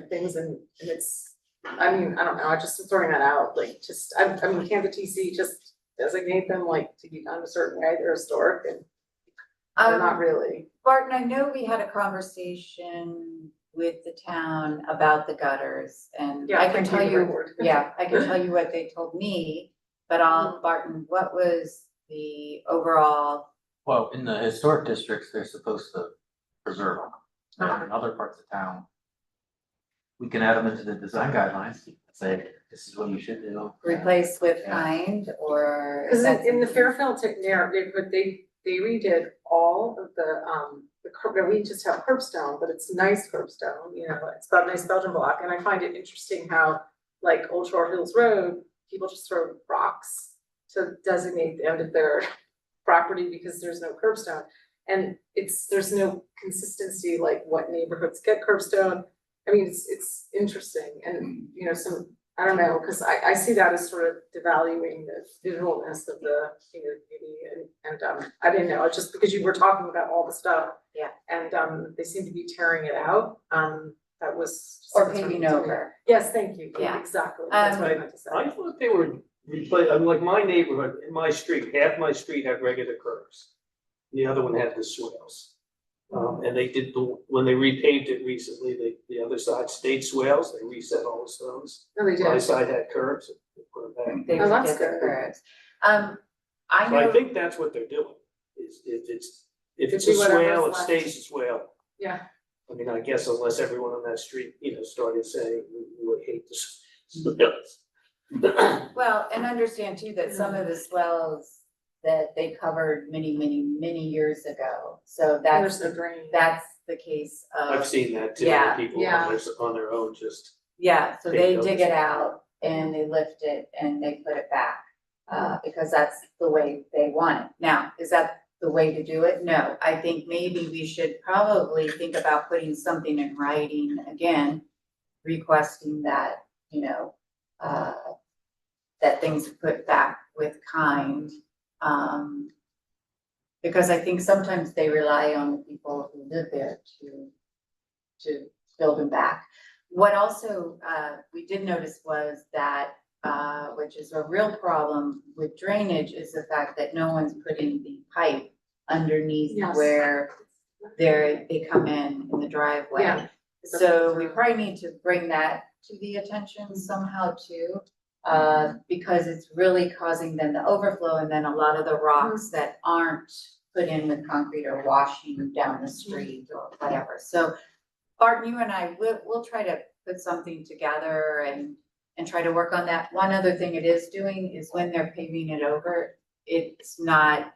things and it's, I don't know, I just throwing that out, can't the TC just designate them to be done a certain way, they're historic and they're not really. Barton, I know we had a conversation with the town about the gutters, and Yeah, I can thank tell you, you, Board. yeah, I can tell you what they told me, but Barton, what was the overall? Well, in the historic districts, they're supposed to preserve them. And in other parts of town, we can add them into the design guidelines, say, this is what you should do. Replace with Yeah. kind, or? Cause is that in the something- Fairfield neighborhood, they redid all of the curb, we just have curbstone, but it's nice curbstone, you know, it's got a nice Belgian block, and I find it interesting how, like Old Shore Hills Road, people just throw rocks to designate the end of their property because there's no curbstone. And there's no consistency, like what neighborhoods get curbstone. I mean, it's interesting and, you know, I don't know, cause I see that as sort of devaluing the visualness of the, you know, beauty and I didn't know, just because you were talking about all the stuff. Yeah. And they seem to be tearing it out, that was. just Or concerning paving to me. over. Yes, thank you, Yeah. exactly, that's what I meant to say. I thought they were I'm like my neighborhood, in my street, half my street had regular curves. The other one had the swales. And they did when they repaved it recently, the other side stayed swales, they reset all the stones. No, they My did. side had curves, they put it back. They Oh, that's did the good. curves. I So I know, think that's what they're doing, is if it's To a do whatever's swale, it left. stays a swale. Yeah, I mean, I guess unless everyone on that street, you know, started saying, we would hate this swales. well, and understand too that some of the swells that they covered many years ago, so there's that's, no drain. that's the case of. I've seen that too, Yeah, people yeah. on their own, just, Yeah, so Take they notice. dig it out and they lift it and they put it back, because that's the way they want it. Now, is that the way to do it? No, I think maybe we should probably think about putting something in writing again, requesting that, you know, that things are put back with kind. Because I think sometimes they rely on the people who live there to build them back. What also, we did notice was that, which is a real problem with drainage, is the fact that no one's putting the pipe underneath Yes. where they come in the driveway. Yeah. So we probably need to bring that to the attention somehow too, because it's really causing them to overflow, and then a lot of the rocks that aren't put in with concrete are washing down the street or whatever. So Barton, you and I, we'll try to put something together and try to work on that. One other thing it is doing is when they're paving it over, it's not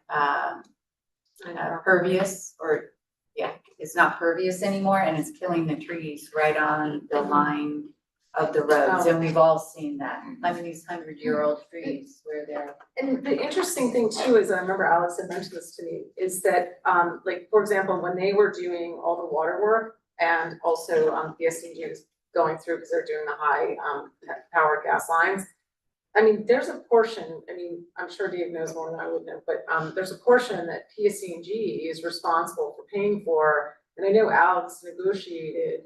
pervious, or, yeah, it's not pervious anymore, and it's killing the trees right on the line of the roads, and we've all seen that. I mean, these 100-year-old trees where they're. And the interesting thing too is, I remember Alex had mentioned this to me, is that, like, for example, when they were doing all the water work and also, PSCG was going through, because they're doing the high, powered gas lines. I mean, there's a portion, I mean, I'm sure Dave knows more than I would know, but, there's a portion that PSCG is responsible for paying for. And I know Alex negotiated,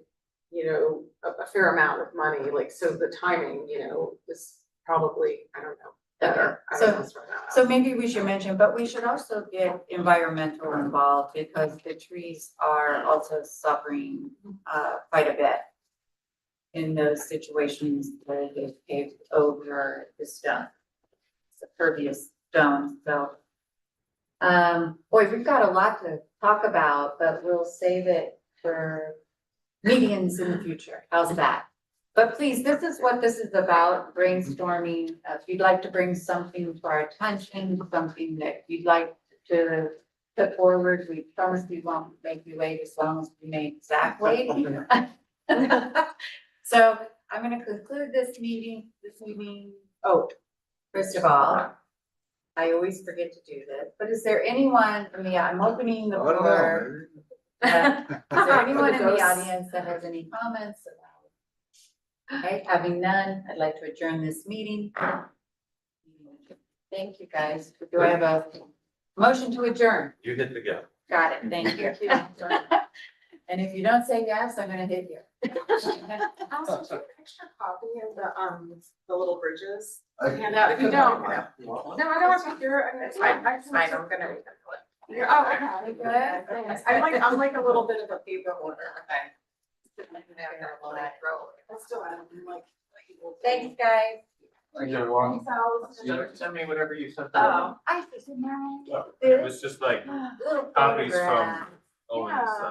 you know, a fair amount of money, like, so the timing, you know, is probably, I don't know, better. I don't know what's right now. So maybe we should mention, but we should also get environmental involved, because the trees are also suffering quite a bit in those situations where they've paved over the stone, the pervious stone. So, boy, we've got a lot to talk about, but we'll save it for meetings in the future. How's that? But please, this is what this is about, brainstorming. If you'd like to bring something to our attention, something that you'd like to put forward, we promise we won't make you wait as long as we made Zach wait. So I'm gonna conclude this meeting this evening. Oh, first of all, I always forget to do this, but is there anyone, I'm opening the floor. Is there anyone in the audience that has any comments about? Okay, having none, I'd like to adjourn this meeting. Thank you, guys. Do I have a motion to adjourn? You hit the go. Got it, thank you. And if you don't say yes, I'm gonna hit you. Also, do you have an extra copy of the little bridges? Hand out, if you don't. No, I don't want to hear, it's fine, I'm gonna read them. Oh, okay, good, thanks. I'm like a little bit of a paper hoarder. Okay. That's still, I don't like. Thanks, guys. Thanks, everyone. Send me whatever you sent. Oh, I see, so now. It was just like Little copies from photograph. Owen's, Yeah.